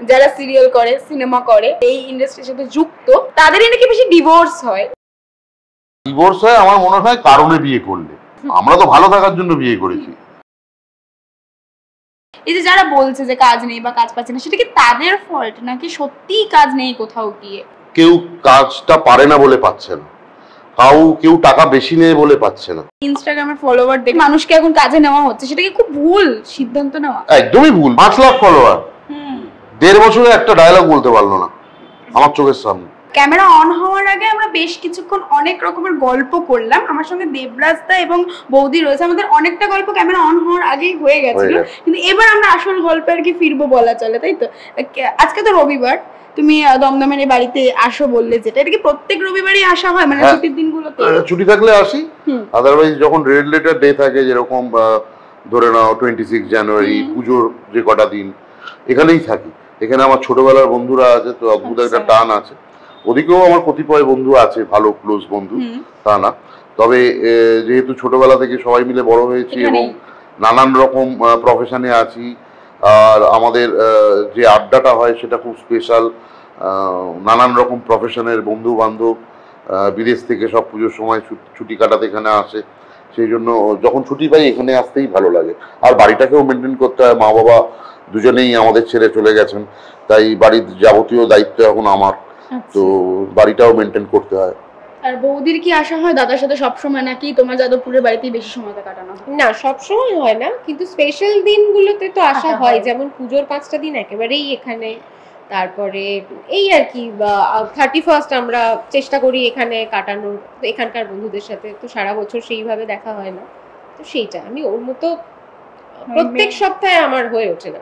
যারা সিরিয়াল করে, সিনেমা করে, এই ইন্ডাস্ট্রির সাথে যুক্ত, তাদেরই নাকি বেশি ডিভোর্স হয়। ডিভোর্স হয় আমার মনে হয় কারণে বিয়ে করলে। আমরা তো ভালো থাকার জন্য বিয়ে করেছি। এই যে যারা বলছে যে কাজ নেই বা কাজ পাচ্ছে না, সেটা কি তাদের ফল্ট নাকি সত্যিই কাজ নেই কোথাও গিয়ে? কেউ কাজটা পারে না বলে পাচ্ছে না, কেউ টাকা বেশি নেয় বলে পাচ্ছে না। ইনস্টাগ্রামের ফলোয়ার দেখে মানুষকে এখন কাজে নেওয়া হচ্ছে, সেটা কি খুব ভুল সিদ্ধান্ত নেওয়া? একদমই ভুল। 5 লাখ ফলোয়ার 1.5 বছরে একটা ডায়লগ বলতে পারলো না আমার চোখের সামনে। ক্যামেরা অন হওয়ার আগে আমরা বেশ কিছুক্ষণ অনেক রকমের গল্প করলাম। আমার সঙ্গে দেবরাজদা এবং বৌদি রয়েছে। আমাদের অনেকটা গল্প ক্যামেরা অন হওয়ার আগেই হয়ে গেছিল, কিন্তু এবার আমরা আসল গল্পে আর কি ফিরবো বলা চলে, তাই তো? আজকে তো রবিবার, তুমি দমদমের বাড়িতে আসো বললে, যেটা এটা কি প্রত্যেক রবিবারই আসা হয় মানে ছুটির দিনগুলোতে? ছুটি থাকলে আসি, আদারওয়াইজ যখন রেড লেটার ডে থাকে, যেরকম ধরে নাও 26 জানুয়ারি, পুজোর যে কটা দিন এখানেই থাকি। এখানে আমার ছোটবেলার বন্ধুরা আছে, তো অদ্ভুত একটা টান আছে। ওদিকেও আমার কতিপয় বন্ধু আছে, ভালো ক্লোজ বন্ধু, তা না। তবে যেহেতু ছোটবেলা থেকে সবাই মিলে বড় হয়েছি এবং নানান রকম প্রফেশনে আছি, আর আমাদের যে আড্ডাটা হয় সেটা খুব স্পেশাল। নানান রকম প্রফেশনের বন্ধু বান্ধব বিদেশ থেকে সব পুজোর সময় ছুটি কাটাতে এখানে আসে। সেই জন্য যখন ছুটি পাই এখানে আসতেই ভালো লাগে। আর বাড়িটাকেও মেনটেন করতে হয়, মা বাবা দুজনেই আমাদের ছেড়ে চলে গেছেন, তাই বাড়ির যাবতীয় দায়িত্ব এখন আমার, তো বাড়িটাও মেনটেন করতে হয়। আর বৌদির কি আসা হয় দাদার সাথে সব সময়, নাকি তোমার যাদবপুরের বাড়িতেই বেশি সময়টা কাটানো? না, সব সময় হয় না, কিন্তু স্পেশাল দিনগুলোতে তো আসা হয়। যেমন পুজোর 5টা দিন একেবারেই এখানে, তারপরে এই আর কি 31st আমরা চেষ্টা করি এখানে কাটানোর, এখানকার বন্ধুদের সাথে। তো সারা বছর সেইভাবে দেখা হয় না, তো সেইটা আমি ওর মতো প্রত্যেক সপ্তাহে আমার হয়ে ওঠে না।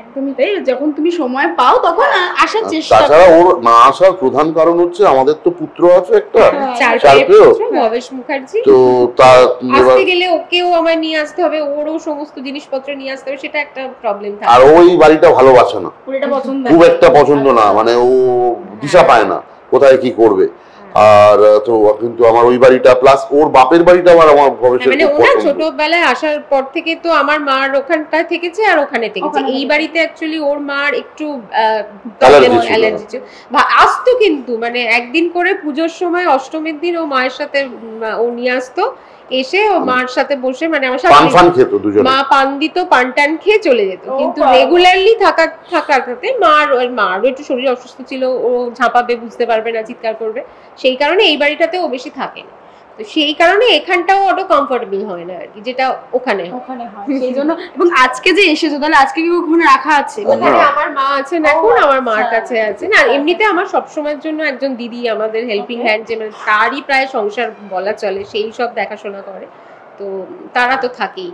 একদমই তাই, যখন তুমি সময় পাও তখন আসার চেষ্টা। তাছাড়া ওর না আসার প্রধান কারণ হচ্ছে আমাদের তো পুত্র আছে একটা, ভবেশ মুখার্জি, তো তার আসতে গেলে ওকেও আমায় নিয়ে আসতে হবে, ওরও সমস্ত জিনিসপত্র নিয়ে আসতে হবে, সেটা একটা প্রবলেম থাকে। আর ওই বাড়িটা ভালোবাসে না, খুব একটা পছন্দ না, মানে ও দিশা পায় না কোথায় কি করবে। আর তো কিন্তু আমার ওই বাড়িটা প্লাস ওর বাপের বাড়িটা আমার ভবিষ্যৎ মানে ওরা ছোটবেলায় আসার পর থেকে তো আমার মার ওখানটায় থেকেছে আর ওখানে থেকেছে। এই বাড়িতে অ্যাকচুয়ালি ওর মার একটু অ্যালার্জি ছিল, আসতো কিন্তু মানে একদিন করে পুজোর সময় অষ্টমীর দিন ও মায়ের সাথে ও নিয়ে আসতো, এসে ও মার সাথে বসে মানে আমার সাথে মা পান দিত, পান টান খেয়ে চলে যেত। কিন্তু রেগুলারলি থাকাতে মারও একটু শরীর অসুস্থ ছিল, ও ঝাঁপাবে, বুঝতে পারবে না, চিৎকার করবে, সেই কারণে এই বাড়িটাতে ও বেশি থাকে না। তো সেই কারণে এখানটাও অটো কমফোর্টেবল হয় না আর কি, যেটা ওখানে হয় সেই জন্য। এবং আজকে যে এসেছো, তাহলে আজকে কি ওখানে রাখা আছে? মানে আমার মা আছেন এখন, আমার মার কাছে আছে না। এমনিতে আমার সবসময়ের জন্য একজন দিদি আমাদের হেল্পিং হ্যান্ড, যে মানে তারই প্রায় সংসার বলা চলে, সেই সব দেখাশোনা করে, তো তারা তো থাকেই।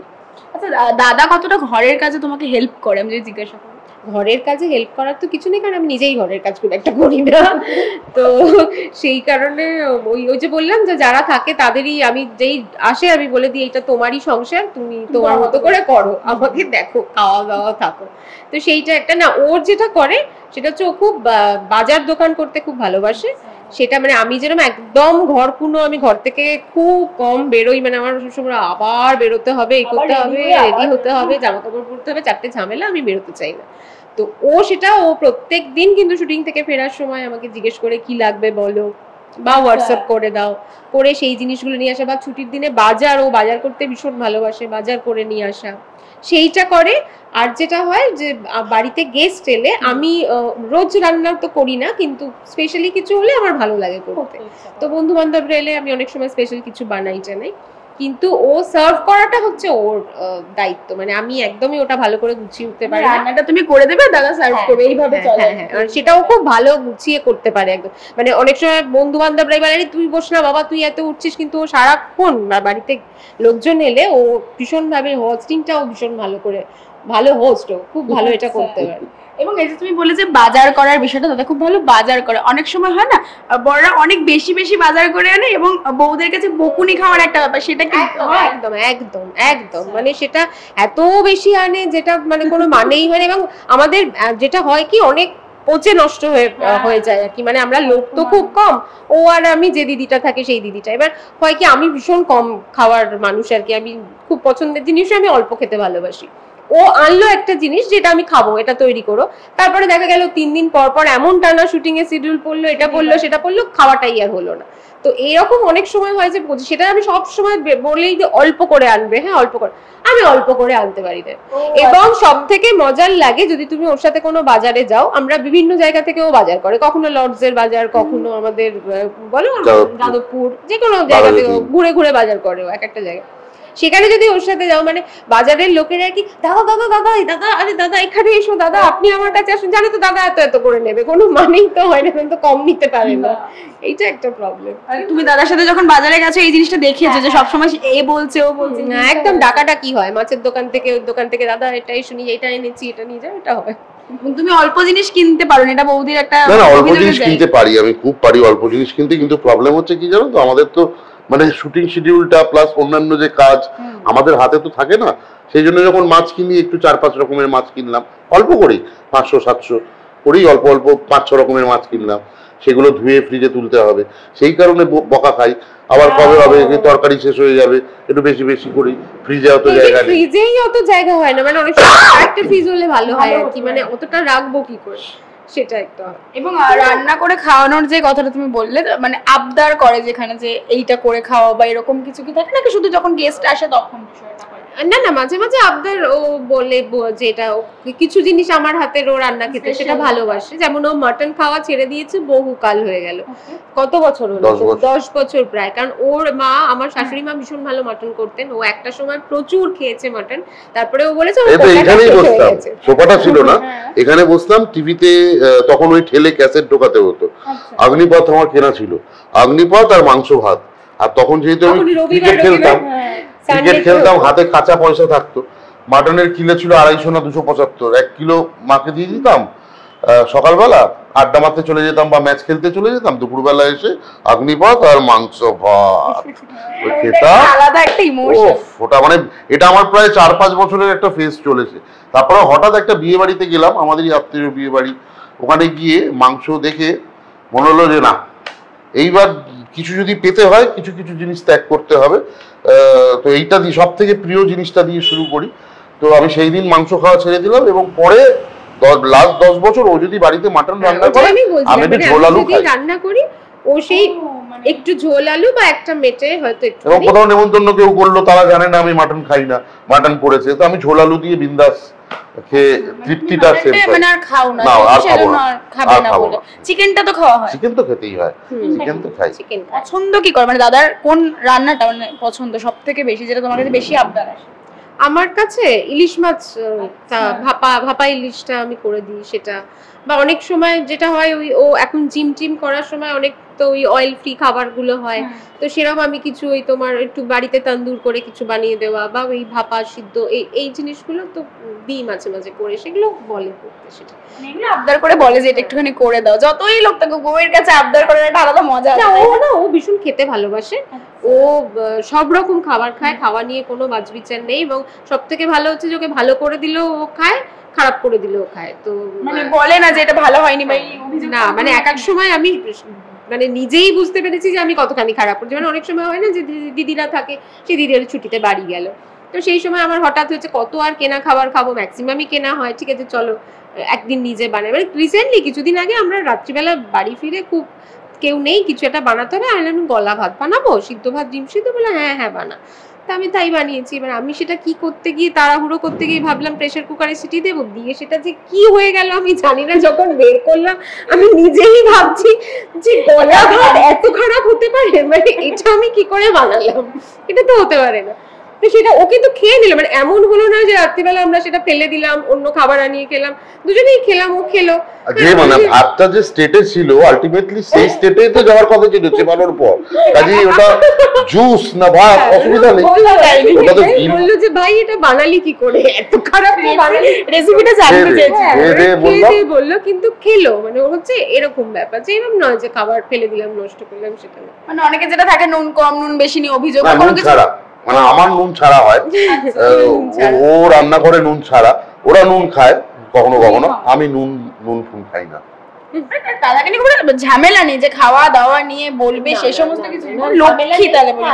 আচ্ছা, দাদা কতটা ঘরের কাজে তোমাকে হেল্প করে আমি যদি জিজ্ঞাসা করি? ঘরের কাজে হেল্প করার তো কিছু নেই, কারণ আমি নিজেই ঘরের কাজ খুব একটা করি না, তো সেই কারণে ওই যে বললাম যে যারা থাকে তাদেরই, আমি যেই আসে আমি বলে দিই এটা তোমারই সংসার, তুমি তোমার মতো করে করো, আমাকে দেখো, খাওয়া দাওয়া থাকো। তো সেইটা একটা না, ওর যেটা করে সেটা হচ্ছে ও খুব বাজার দোকান করতে খুব ভালোবাসে। সেটা মানে আমি যেরকম একদম আমি ঘর থেকে খুব কম বেরোই, মানে আমার সবসময় আবার বেরোতে হবে, এই করতে হবে, রেডি হতে হবে, জামা কাপড় পরতে হবে, 4টে ঝামেলা, আমি বেরোতে চাই না। তো ও প্রত্যেক দিন কিন্তু শুটিং থেকে ফেরার সময় আমাকে জিজ্ঞেস করে কি লাগবে বলো, বা হোয়াটসঅ্যাপ করে দাও, করে সেই জিনিসগুলো নিয়ে আসা। বা ছুটির দিনে ও বাজার করতে ভীষণ ভালোবাসে, বাজার করে নিয়ে আসা, সেইটা করে। আর যেটা হয় যে বাড়িতে গেস্ট এলে আমি রোজ রান্না তো করি না, কিন্তু স্পেশালি কিছু হলে আমার ভালো লাগে করতে। তো বন্ধু বান্ধবরা এলে আমি অনেক সময় স্পেশাল কিছু বানাই জানাই, কিন্তু ও সার্ভ করাটা হচ্ছে ওর দায়িত্ব। মানে আমি একদমই ওটা ভালো করে গুছিয়ে উঠতে পারি না, রান্নাটা তুমি করে দেবে, দাদা সার্ভ করবে, এইভাবে চলে। হ্যাঁ, সেটাও খুব ভালো গুছিয়ে করতে পারে একদম। মানে অনেক সময় বন্ধু বান্ধবরা বলে তুই বস না বাবা, তুই এত উঠছিস, কিন্তু ও সারাক্ষণ বাড়িতে লোকজন এলে ও ভীষণ ভাবে হোস্টিংটাও ভীষণ ভালো হোস্ট, ও খুব ভালো এটা করতে পারে। এবং এই যে তুমি বলে যে বাজার করার বিষয়টা, দাদা খুব ভালো বাজার করে। অনেক সময় হয় না বড়রা অনেক বেশি বেশি বাজার করে আনে এবং বউদের কাছে বকুনি খাওয়ার একটা ব্যাপার, সেটা কি? একদম একদম একদম, মানে সেটা এত বেশি আনে যেটা মানে কোনো মানেই হয় না। এবং আমাদের যেটা হয় কি, অনেক পচে নষ্ট হয়ে যায় আর কি। মানে আমরা লোক তো খুব কম, ও আর আমি যে দিদিটা থাকে সেই দিদিটা। এবার হয় কি, আমি ভীষণ কম খাওয়ার মানুষ আর কি, আমি খুব পছন্দের জিনিস আমি অল্প খেতে ভালোবাসি। ও আনলো একটা জিনিস যেটা আমি খাবো, এটা তৈরি করো, তারপরে দেখা গেল 3 দিন পর পর এমন টানা শুটিং এর শিডিউল পড়লো, এটা পড়লো সেটা পড়লো, খাওয়াটাই আর হলো না। তো এরকম অনেক সময় হয় যে সেটা আমি সব সময় বলেই যে অল্প করে আনবে, হ্যাঁ অল্প করে, আমি অল্প করে আনতে পারি না। এবং সব থেকে মজার লাগে যদি তুমি ওর সাথে কোনো বাজারে যাও, আমরা বিভিন্ন জায়গা থেকেও বাজার করে, কখনো লর্ডসের বাজার, কখনো আমাদের বলো যাদবপুর, যে কোনো জায়গা থেকে ঘুরে ঘুরে বাজার করে এক একটা জায়গায়। সেখানে যদি ওর সাথে যাও, মানে বাজারের লোকেরা কি দাদা দাদা দাদা দাদা, আরে দাদা এখানে এসো, দাদা আপনি আমার কাছে আসুন, জানো তো দাদা এত এত করে নেবে, কোনো মানেই তো হয় না, তো কম নিতে পারে না, এইটা একটা প্রবলেম। তুমি দাদার সাথে যখন বাজারে গেছো এই জিনিসটা দেখিয়েছো যে সবসময় এ বলছে ও বলছে, না একদম ডাকাটা কি হয়, মাছের দোকান থেকে ওই দোকান থেকে দাদা এটাই শুনি, এটা এনেছি, এটা নিয়ে যাও, এটা হয়। তুমি অল্প জিনিস কিনতে পারো না, এটা বৌদির একটা না অল্প জিনিস কিনতে পারি, আমি খুব পারি অল্প জিনিস কিনতে, কিন্তু প্রবলেম হচ্ছে কি জানো তো, আমাদের তো মানে শুটিং শিডিউলটা প্লাস অন্যান্য যে কাজ আমাদের হাতে তো থাকে না, সেই জন্য যখন মাছ কিনি একটু 4-5 রকমের মাছ কিনলাম, অল্প করেই 500-700 করেই অল্প অল্প 5-6 রকমের মাছ কিনলাম, সেগুলো ধুয়ে ফ্রিজে তুলতে হবে, সেই কারণে বকা খাই। আবার কবে হবে তরকারি শেষ হয়ে যাবে, একটু বেশি বেশি করি, ফ্রিজে অত জায়গা নেই, ফ্রিজেই অত জায়গা হয় না, মানে অনেক সময় একটা ফ্রিজ হলে ভালো হয় আর কি, মানে অতটা রাখবো কি করে, সেটা একটা। এবং রান্না করে খাওয়ানোর যে কথাটা তুমি বললে, মানে আবদার করে যেখানে যে এইটা করে খাওয়া বা এরকম কিছু কি থাকে নাকি শুধু যখন গেস্ট আসে তখন বিষয়টা হয়? না না, মাঝে মাঝে আবদার ও বলে যে এটা কিছু জিনিস আমার হাতের ও রান্না খেতে সেটা ভালোবাসে, যেমন ও মাটন খাওয়া ছেড়ে দিয়েছে বহুকাল হয়ে গেল, কত বছর হলো, 10 বছর প্রায়, কারণ ওর মা, আমার শাশুড়ি মা ভীষণ ভালো মাটন করতেন, ও একটা সময় প্রচুর খেয়েছে মাটন, তারপরে ও বলেছে এখানেই বসতাম, সোফাটা ছিল না, এখানে বসতাম, টিভিতে তখন ওই ঠেলে ক্যাসেট ঢোকাতে হতো, অগ্নিপথ আমার কেনা ছিল, অগ্নিপথ আর মাংস ভাত, আর তখন যেহেতু আমি ক্রিকেট খেলতাম হাতে কাঁচা পয়সা থাকতো, মাটনের কিলো ছিল 250 না 275, 1 কিলো মাকে দিয়ে দিতাম, সকালবেলা আড্ডা মারতে চলে যেতাম বা ম্যাচ খেলতে চলে যেতাম, দুপুরবেলা এসে অগ্নিপথ আর মাংস ভাত খেতাম, আলাদা একটা ইমোশন ওটা মানে এটা আমার প্রায় 4-5 বছরের একটা ফেজ চলেছে। তারপরে হঠাৎ একটা বিয়ে বাড়িতে গেলাম, আমাদেরই আত্মীয় বিয়ে বাড়ি, ওখানে গিয়ে মাংস দেখে মনে হলো যে না, এইবার কিছু যদি পেতে হয় কিছু কিছু জিনিস ত্যাগ করতে হবে, তো এইটা দিয়ে সব থেকে প্রিয় জিনিসটা দিয়ে শুরু করি। তো আমি সেই দিন মাংস খাওয়া ছেড়ে দিলাম, এবং পরে লাস্ট 10 বছর ও যদি বাড়িতে মাটন রান্না করে আমি একটু ঝোল আলু খাই, রান্না করি ও সেই একটু ঝোল আলু বা একটা মেটে হয়তো একটু, এবং কোথাও নেমন্তন্ন কেউ করলো তারা জানে না আমি মাটন খাই না, মাটন করেছে তো আমি ঝোল আলু দিয়ে বিন্দাস খেয়ে তৃপ্তিটা সেভ হয়, মানে আর খাও না, আর খাবো না, খাবে না বলে। চিকেনটা তো খাওয়া হয়, চিকেন তো খেতেই হয়, চিকেন তো খাই। পছন্দ কি করে, মানে দাদার কোন রান্নাটা মানে পছন্দ সবথেকে বেশি, যেটা তোমার কাছে বেশি আবদার আসে? আমার কাছে ইলিশ মাছ, ভাপা ইলিশটা আমি করে দিই সেটা, বা অনেক সময় যেটা হয় ওই ও এখন জিম করার সময় অনেক তো ওই অয়েল ফ্রি খাবারগুলো হয়, তো সেরকম আমি কিছু ওই তোমার একটু বাড়িতে তন্দুর করে কিছু বানিয়ে দেওয়া, বা ওই ভাপা সিদ্ধ এই জিনিসগুলো তো দিই মাঝে মাঝে করে, সেগুলো বলে করতে, সেটা এগুলো আবদার করে বলে যে এটা একটুখানি করে দাও, যতই লোক থাকে বউয়ের কাছে আবদার করার একটা আলাদা মজা আছে। ও ভীষণ খেতে ভালোবাসে, ও সব রকম খাবার খায়, খাওয়া নিয়ে কোনো বাজবিচার নেই, এবং সব থেকে ভালো হচ্ছে যে ওকে ভালো করে দিলেও ও খায়, খারাপ করে দিলেও খায়, তো মানে বলে না যে এটা ভালো হয়নি বা না, মানে এক এক সময় আমি মানে নিজেই বুঝতে পেরেছি যে আমি কতখানি খারাপ করছি, মানে অনেক সময় হয় না যে দিদিরা থাকে, সেই দিদিরা ছুটিতে বাড়ি গেল, তো সেই সময় আমার হঠাৎ হচ্ছে কত আর কেনা খাবার খাবো, ম্যাক্সিমামই কেনা হয়, ঠিক আছে চলো একদিন নিজে বানাই, মানে রিসেন্টলি কিছুদিন আগে আমরা রাত্রিবেলা বাড়ি ফিরে খুব কেউ নেই, কিছু একটা বানাতে হবে, আমি গলা ভাত বানাবো, সিদ্ধ ভাত ডিম সিদ্ধ, বলে হ্যাঁ বানা, তা আমি তাই বানিয়েছি। এবার আমি সেটা কি করতে গিয়ে তাড়াহুড়ো করতে গিয়ে ভাবলাম প্রেসার কুকারে সিটি দেবো, দিয়ে সেটা যে কি হয়ে গেল আমি জানি না, যখন বের করলাম আমি নিজেই ভাবছি যে গলা ভাত এত খারাপ হতে পারে, মানে এটা আমি কি করে বানালাম, এটা তো হতে পারে না, সেটা ও কিন্তু খেয়ে নিল, মানে এমন হলো না যে রাত্রিবেলা আমরা সেটা ফেলে দিলাম, অন্য খাবার আনিয়ে খেলাম, দুজনেই খেলাম, ও খেলো, যে মানে ভাতটা যে স্টেটে ছিল আলটিমেটলি সেই স্টেটেই তো যাওয়ার কথা ছিল চেপানোর পর, কাজেই ওটা জুস না ভাত অসুবিধা নেই, ওটা তো বললো যে ভাই এটা বানালি কি করে, এত খারাপ বানালি, রেসিপিটা জানতে চেয়েছি, বললো কিন্তু খেলো, মানে ও হচ্ছে এরকম ব্যাপার, যে এরকম নয় যে খাবার ফেলে দিলাম নষ্ট করলাম, সেটা না, মানে অনেকে যেটা থাকে নুন কম নুন বেশি নিয়ে অভিযোগ, কোনো কিছু মানে আমার নুন ছাড়া হয়, ও রান্না করে নুন ছাড়া, ওরা নুন খায় কখনো কখনো, আমি নুন খাই না। দাদাকে নিয়ে কোনো ঝামেলা নেই যে খাওয়া দাওয়া নিয়ে বলবে সেই সমস্ত কিছু লক্ষ্মী তাহলে বলি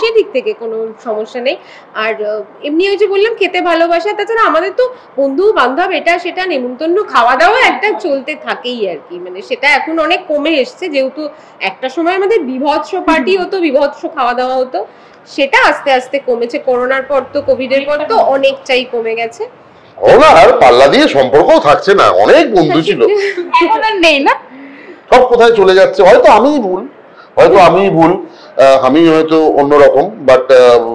সেদিক থেকে কোনো সমস্যা নেই। আর এমনি ওই যে বললাম খেতে ভালোবাসা, তাছাড়া আমাদের তো বন্ধু বান্ধব এটা সেটা নেমন্তন্ন খাওয়া দাওয়া একটা চলতে থাকেই আর কি, মানে সেটা এখন অনেক কমে এসছে, যেহেতু একটা সময় আমাদের বিভৎস পার্টি হতো, বিভৎস খাওয়া দাওয়া হতো, সেটা আস্তে আস্তে কমেছে। করোনার পর তো, কোভিডের পর তো অনেকটাই কমে গেছে। আর পাল্লা দিয়ে সম্পর্কও থাকছে না, অনেক বন্ধু ছিল এখন আর নেই না, সব কোথায় চলে যাচ্ছে। হয়তো আমিই ভুল, আমি হয়তো অন্যরকম, বাট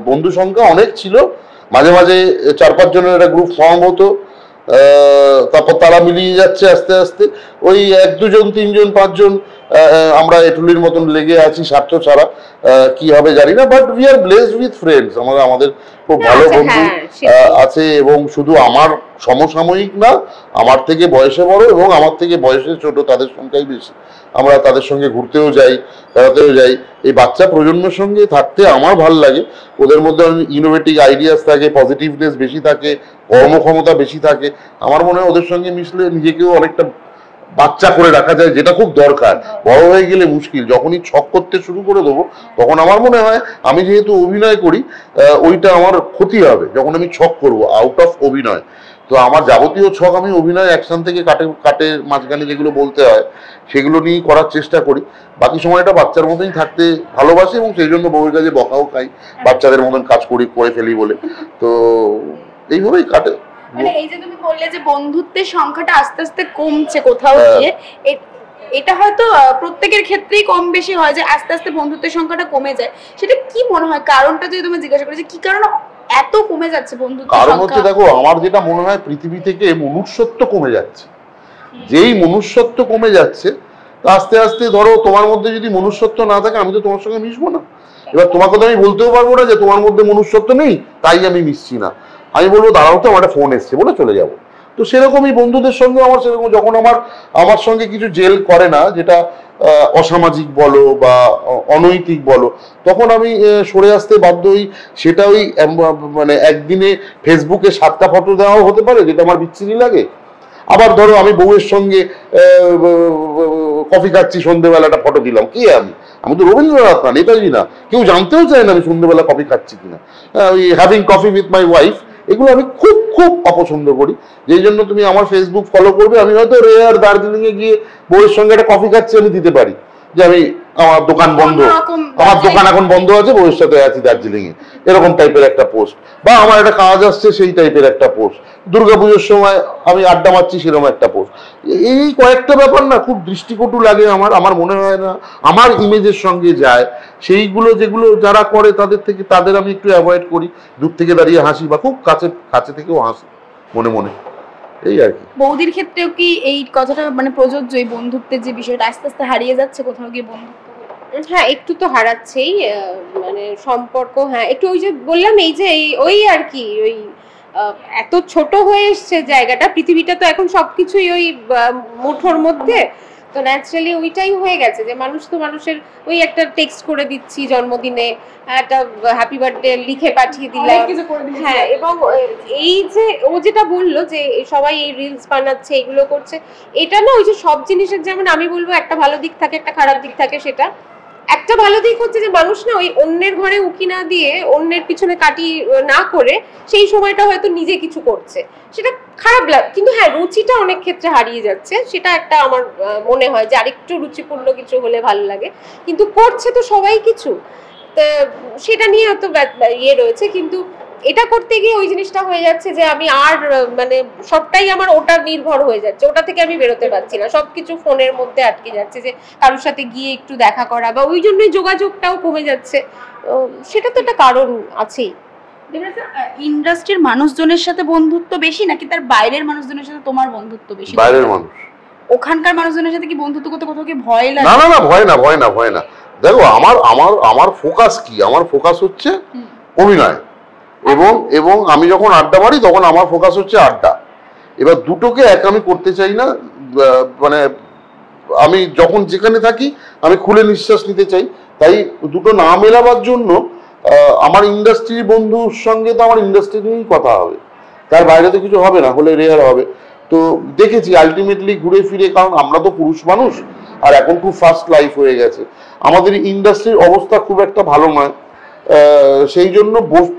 বন্ধু সংখ্যা অনেক ছিল। মাঝে মাঝে 4-5 জনের একটা গ্রুপ ফর্ম হতো, তারপর তারা মিলিয়ে যাচ্ছে আস্তে আস্তে, ওই 1-2 জন 3 জন 5 জন আমরা এটুলির মতন লেগে আছি স্বার্থ ছাড়া, কি হবে জানি না। But we are blessed with friends, আমাদের খুব ভালো বন্ধু আছে, এবং শুধু আমার সমসাময়িক না, আমার থেকে বয়সে বড় এবং আমার থেকে বয়সে ছোট তাদের সংখ্যাই বেশি। আমরা তাদের সঙ্গে ঘুরতেও যাই, বেড়াতেও যাই। এই বাচ্চা প্রজন্মের সঙ্গে থাকতে আমার ভালো লাগে, ওদের মধ্যে ইনোভেটিভ আইডিয়াস থাকে, পজিটিভনেস বেশি থাকে, কর্মক্ষমতা বেশি থাকে। আমার মনে হয় ওদের সঙ্গে মিশলে নিজেকেও অনেকটা বাচ্চা করে রাখা যায়, যেটা খুব দরকার। বড় হয়ে গেলে মুশকিল, যখনই ছক করতে শুরু করে দেবো তখন আমার মনে হয় আমি যেহেতু অভিনয় করি ওইটা আমার ক্ষতি হবে যখন আমি ছক করব আউট অফ অভিনয়। তো আমার যাবতীয় ছক আমি অভিনয় অ্যাকশন থেকে কাটে মাঝখানে যেগুলো বলতে হয় সেগুলো নিয়েই করার চেষ্টা করি। বাকি সময়টা বাচ্চার মতোই থাকতে ভালোবাসি এবং সেই জন্য বউয়ের কাছে বকাও খাই, বাচ্চাদের মতন কাজ করে ফেলি বলে। তো এইভাবেই কাটে। মানে এই যে তুমি বললে যে বন্ধুত্বের সংখ্যাটা আস্তে আস্তে কমছে কোথাও গিয়ে, এটা হয়তো প্রত্যেকের ক্ষেত্রেই কম বেশি হয় যে আস্তে আস্তে বন্ধুত্বের সংখ্যাটা কমে যায়। সেটা কি মনে হয় কারণটা যদি তুমি জিজ্ঞাসা করি যে কি কারণে এত কমে যাচ্ছে বন্ধুত্বের সংখ্যা? কারণ হচ্ছে দেখো, আমার যেটা মনে হয় পৃথিবী থেকে মনুষ্যত্ব কমে যাচ্ছে। যেই মনুষ্যত্ব কমে যাচ্ছে আস্তে আস্তে, ধরো তোমার মধ্যে যদি মনুষ্যত্ব না থাকে আমি তো তোমার সঙ্গে মিশবো না। এবার তোমাকে তো আমি বলতেও পারবো না যে তোমার মধ্যে মনুষ্যত্ব নেই তাই আমি মিশছি না। আমি বলবো দাঁড়াও তো, আমার একটা ফোন এসছে বলে চলে যাবো। তো সেরকমই বন্ধুদের সঙ্গে আমার সেরকম, যখন আমার সঙ্গে কিছু জেল করে না, যেটা অসামাজিক বলো বা অনৈতিক বলো, তখন আমি সরে আসতে বাধ্য হই। সেটা ওই মানে একদিনে ফেসবুকে 7টা ফটো দেওয়াও হতে পারে যেটা আমার বিচ্ছিরি লাগে। আবার ধরো আমি বউয়ের সঙ্গে কফি খাচ্ছি, সন্ধ্যেবেলা একটা ফটো দিলাম, কি আমি তো রবীন্দ্রনাথ না, নেতাজি না, কেউ জানতেও চায় না আমি সন্ধ্যেবেলা কফি খাচ্ছি কিনা। ওই having coffee with my wife, এগুলো আমি খুব খুব অপছন্দ করি। যেই জন্য তুমি আমার ফেসবুক ফলো করবে, আমি হয়তো রেয়ার দার্জিলিং এ গিয়ে বউয়ের সঙ্গে একটা কফি খাচ্ছি আমি দিতে পারি যে আমি আমার দোকান বন্ধ, আমার দোকান এখন বন্ধ আছে, বউয়ের সাথে আছি দার্জিলিং এ, এরকম টাইপের একটা পোস্ট, বা আমার একটা কাজ আসছে সেই টাইপের একটা পোস্ট, দুর্গাপুজোর সময় আমি আড্ডা মারছি সেরকম একটা পোস্ট। এই কয়েকটা ব্যাপার না খুব দৃষ্টিকটু লাগে আমার মনে হয় না আমার ইমেজের সঙ্গে যায়। সেইগুলো যেগুলো যারা করে তাদের আমি একটু অ্যাভয়েড করি, দূর থেকে দাঁড়িয়ে হাসি বা খুব কাছে থেকেও হাসি মনে মনে, এই আর কি। বৌদির ক্ষেত্রেও কি এই কথাটা মানে প্রযোজ্য, এই বন্ধুত্বের যে বিষয়টা আস্তে আস্তে হারিয়ে যাচ্ছে কোথাও গিয়ে বন্ধুত্ব? হ্যাঁ, একটু তো হারাচ্ছেই, মানে সম্পর্ক। হ্যাঁ, একটু ওই যে বললাম এই যে ওই আর কি ওই এত ছোট হয়ে এসছে জায়গাটা, পৃথিবীটা তো এখন সবকিছুই ওই মুঠোর মধ্যে, তো ন্যাচারালি ওইটাই হয়ে গেছে যে মানুষ তো মানুষের ওই একটা টেক্সট করে দিচ্ছি জন্মদিনে, একটা হ্যাপি বার্থডে লিখে পাঠিয়ে দিলাম। হ্যাঁ, এবং এই যে ও যেটা বললো যে সবাই এই রিলস বানাচ্ছে, এগুলো করছে, এটা না ওই যে সব জিনিসের যেমন আমি বলবো একটা ভালো দিক থাকে একটা খারাপ দিক থাকে, সেটা একটা ভালো দিক হচ্ছে যে মানুষ না ওই অন্যের ঘরে উকি না দিয়ে, অন্যের পিছনে কাটি না করে সেই সময়টা হয়তো নিজে কিছু করছে, সেটা খারাপ লাগে। কিন্তু হ্যাঁ, রুচিটা অনেক ক্ষেত্রে হারিয়ে যাচ্ছে, সেটা একটা আমার মনে হয় যে আরেকটু রুচিপূর্ণ কিছু হলে ভালো লাগে। কিন্তু করছে তো সবাই কিছু, সেটা নিয়ে হয়তো ইয়ে রয়েছে। কিন্তু এটা করতে গিয়ে ওই জিনিসটা হয়ে যাচ্ছে যে আমি আর মানে সবটাই আমার ওটা নির্ভর হয়ে যাচ্ছে, ওটা থেকে আমি বেরোতে পারছি না, সবকিছু ফোনের মধ্যে আটকে যাচ্ছে, যে কারোর সাথে গিয়ে একটু দেখা করা বা ওই জন্যই যোগাযোগটাও কমে যাচ্ছে। সেটা তো একটা কারণ আছেই। ইন্ডাস্ট্রির মানুষজনের সাথে বন্ধুত্ব বেশি নাকি তার বাইরের মানুষজনের সাথে তোমার বন্ধুত্ব বেশি? বাইরের মানুষ। ওখানকার মানুষজনের সাথে কি বন্ধুত্ব করতে কোথাও কি ভয় লাগে? না, ভয় না। দেখো আমার ফোকাস কি, আমার ফোকাস হচ্ছে অভিনয়, এবং আমি যখন আড্ডা মারি তখন আমার ফোকাস হচ্ছে আড্ডা। এবার দুটোকে এক আমি করতে চাই না, মানে আমি যখন যেখানে থাকি আমি খুলে নিঃশ্বাস নিতে চাই। তাই দুটো না মেলাবার জন্য আমার ইন্ডাস্ট্রির বন্ধুর সঙ্গে তো আমার ইন্ডাস্ট্রি নিয়েই কথা হবে, তার বাইরে তো কিছু হবে না, হলে রেয়ার হবে। তো দেখেছি আলটিমেটলি ঘুরে ফিরে, কারণ আমরা তো পুরুষ মানুষ আর এখন খুব ফাস্ট লাইফ হয়ে গেছে, আমাদের ইন্ডাস্ট্রির অবস্থা খুব একটা ভালো নয়। সেই জন্য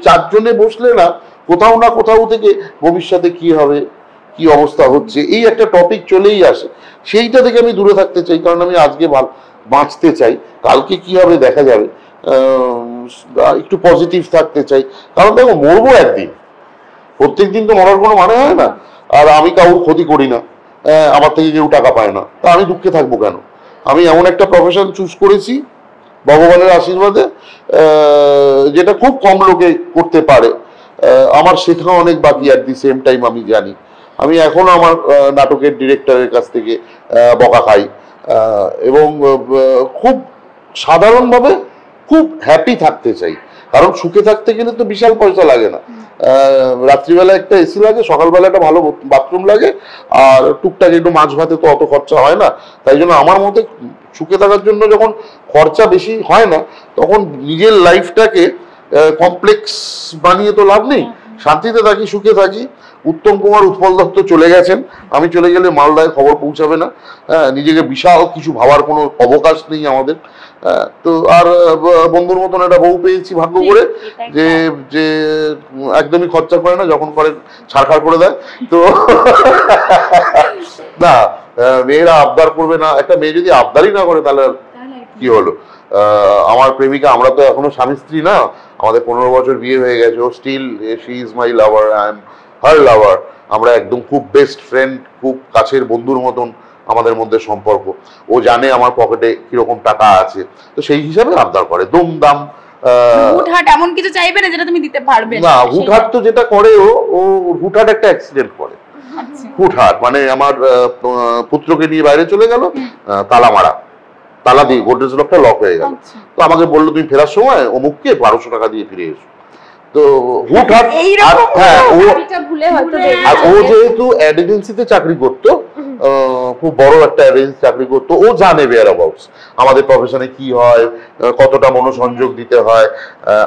চারজনে বসলে না কোথাও না কোথাও থেকে ভবিষ্যতে কি হবে, কি অবস্থা হচ্ছে, এই একটা টপিক চলেই আসে। সেইটা থেকে আমি দূরে থাকতে চাই, কারণ আমি আজকে বাঁচতে চাই, কালকে কি হবে দেখা যাবে। একটু পজিটিভ থাকতে চাই, কারণ দেখো মরবো একদিন, প্রত্যেকদিন তো মরার কোনো মানে হয় না। আর আমি কাউর ক্ষতি করি না, আমার থেকে কেউ টাকা পায় না, তা আমি দুঃখে থাকবো কেন? আমি এমন একটা প্রফেশন চুজ করেছি ভগবানের আশীর্বাদে, যেটা খুব কম লোকে করতে পারে। আমার শেখা অনেক বাকি, অ্যাট দি সেম টাইম আমি জানি আমি এখনো আমার নাটকের ডিরেক্টরের কাছ থেকে বকা খাই, এবং খুব সাধারণভাবে খুব হ্যাপি থাকতে চাই। কারণ সুখে থাকতে গেলে তো বিশাল পয়সা লাগে না, রাত্রিবেলা একটা এসি লাগে, সকালবেলা একটা ভালো বাথরুম লাগে, আর টুকটাক একটু মাছ ভাতে তো অত খরচা হয় না। তাই জন্য আমার মতে সুখে থাকার জন্য যখন খরচা বেশি হয় না, তখন নিজের লাইফটাকে কমপ্লেক্স বানিয়ে তো লাভ নেই, শান্তিতে থাকি, সুখে থাকি। উত্তম কুমার উৎপল দত্ত চলে গেছেন, আমি চলে গেলে মালদায় খবর পৌঁছাবে না, নিজেকে বিশাল কিছু ভাবার কোনো অবকাশ নেই আমাদের। তো আর বন্ধুর মতন একটা বউ পেয়েছি ভাগ্য করে, যে যে একদমই খরচা করে না, যখন করে ছাড়খাড় করে দেয়। তো না, মেয়েরা আবদার করবে না, একটা মেয়ে যদি আবদারই না করে তাহলে কি হলো? আমার প্রেমিকা, আমরা তো এখনো স্বামী স্ত্রী না, আমাদের 15 বছর বিয়ে হয়ে গেছে, ও still she is my lover, I am her lover. আমরা একদম খুব বেস্ট ফ্রেন্ড, খুব কাছের বন্ধুর মতন আমাদের মধ্যে সম্পর্ক। ও জানে আমার পকেটে কিরকম টাকা আছে, তো সেই হিসাবে আবদার করে। দুমদাম হুটহাট এমন কিছু চাইবে না যেটা তুমি দিতে পারবে না। হুটহাট তো যেটা করে ও হুটহাট একটা অ্যাক্সিডেন্ট করে। হুটহাট মানে আমার পুত্রকে নিয়ে বাইরে চলে গেল, তালা দিয়ে গোদরেজ লকটা লক হয়ে গেল। তো আমাকে বললো তুমি ফেরার সময় অমুককে 1200 টাকা দিয়ে ফিরে এসো। তো হুটহাট, হ্যাঁ, ও যেহেতু অ্যাড এজেন্সিতে চাকরি করতো, খুব বড় একটা অ্যাড এজেন্সি চাকরি করতো, ও জানে ওয়্যার অ্যাবাউটস আমাদের প্রফেশনে কি হয়, কতটা মনোসংযোগ দিতে হয়,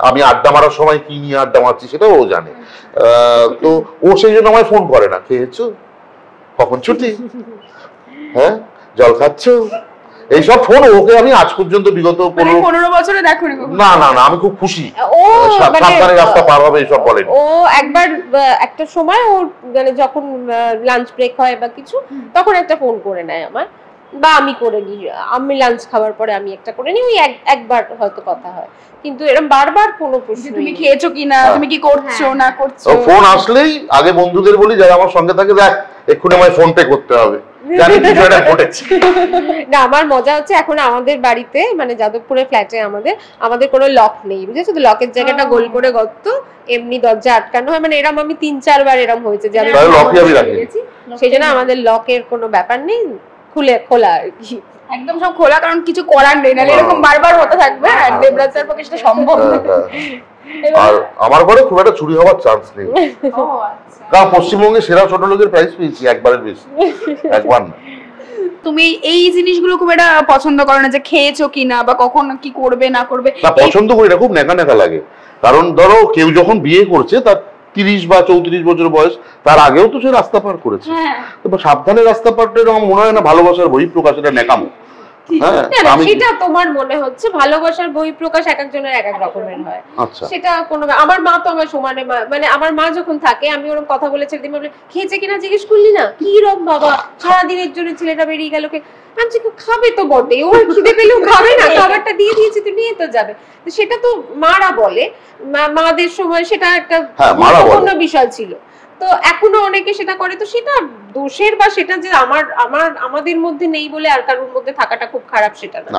আমি আড্ডা মারার সময় কি নিয়ে আড্ডা মারছি সেটাও ও জানে। তো ও সেই জন্য আমায় ফোন করে না, খেয়েছো, কখন ছুটি, হ্যাঁ জল খাচ্ছ, এইসব ফোন ওকে আমি আজ পর্যন্ত বিগত 15 বছরে দেখোনি। না না না, আমি খুব খুশি। ও সাবধানে রাস্তা পার হবে এইসব বলেন। ও একবার একটা সময় ও মানে যখন লাঞ্চ ব্রেক হয় বা কিছু, তখন একটা ফোন করে নেয় আমার, বা আমি করে নিই, আমি লাঞ্চ খাওয়ার পরে আমি একটা করে নিই, ওই একবার হয়তো কথা হয়, কিন্তু এরকম বারবার কোনো প্রশ্ন, তুমি খেয়েছো কিনা, তুমি কি করছো না করছো। ফোন আসলেই আগে বন্ধুদের বলি যারা আমার সঙ্গে থাকে, দেখ এক্ষুনি আমায় ফোন পে করতে হবে, জানি কিছু একটা ঘটেছে। না, আমার মজা হচ্ছে এখন আমাদের বাড়িতে, মানে যাদবপুরে ফ্ল্যাটে আমাদের কোনো লক নেই, বুঝেছো তো, লকের জায়গাটা গোল করে গর্ত, এমনি দরজা আটকানো হয়, মানে এরকম আমি 3-4 বার এরকম হয়েছে যে আমি রাখি, সেই জন্য আমাদের লকের কোনো ব্যাপার নেই, খোলা আর কি, একদম সব খোলা, কারণ কিছু করার নেই, নাহলে এরকম বারবার হতে থাকবে, আর দেবরাজ স্যার পক্ষে সেটা সম্ভব না। আর আমার ঘরে খুব একটা চুরি হওয়ার চান্স নেই, কারণ পশ্চিমবঙ্গে সেরা ছোট লোকের প্রাইস পেয়েছি একবারের বেশি, একবার না। তুমি এই জিনিসগুলো খুব একটা পছন্দ করো না, যে খেয়েছো কিনা বা কখন কি করবে না করবে? না, পছন্দ করি না, খুব নেকা নেকা লাগে। কারণ ধরো কেউ যখন বিয়ে করছে তার 30 বা 34 বছর বয়স, তার আগেও তো সে রাস্তা পার করেছে, তো সাবধানে রাস্তা পারটা এরকম মনে হয় না ভালোবাসার বহিঃপ্রকাশ, এটা নেকামো। সেটা তোমার মনে হচ্ছে ভালোবাসার বহিঃপ্রকাশ এক একজনের এক এক রকমের হয়, সেটা কোনো, আমার মা তো আমার সমানে, মানে আমার মা যখন থাকে আমি ওরকম কথা বলেছে, খেয়েছে কিনা জিজ্ঞেস করলি না, কি রকম বাবা সারাদিনের জন্য ছেলেটা বেরিয়ে গেল, আমি খাবে তো বটে, ওর খিদে পেলেও খাবে না, খাবারটা দিয়ে দিয়েছি তো নিয়ে তো যাবে, সেটা তো মারা বলে, মাদের সময় সেটা একটা গুরুত্বপূর্ণ বিষয় ছিল। তো এখনো অনেকে সেটা করে, তো সেটা দোষের বা সেটা যে আমাদের মধ্যে নেই বলে আর কারোর মধ্যে থাকাটা খুব খারাপ সেটা না,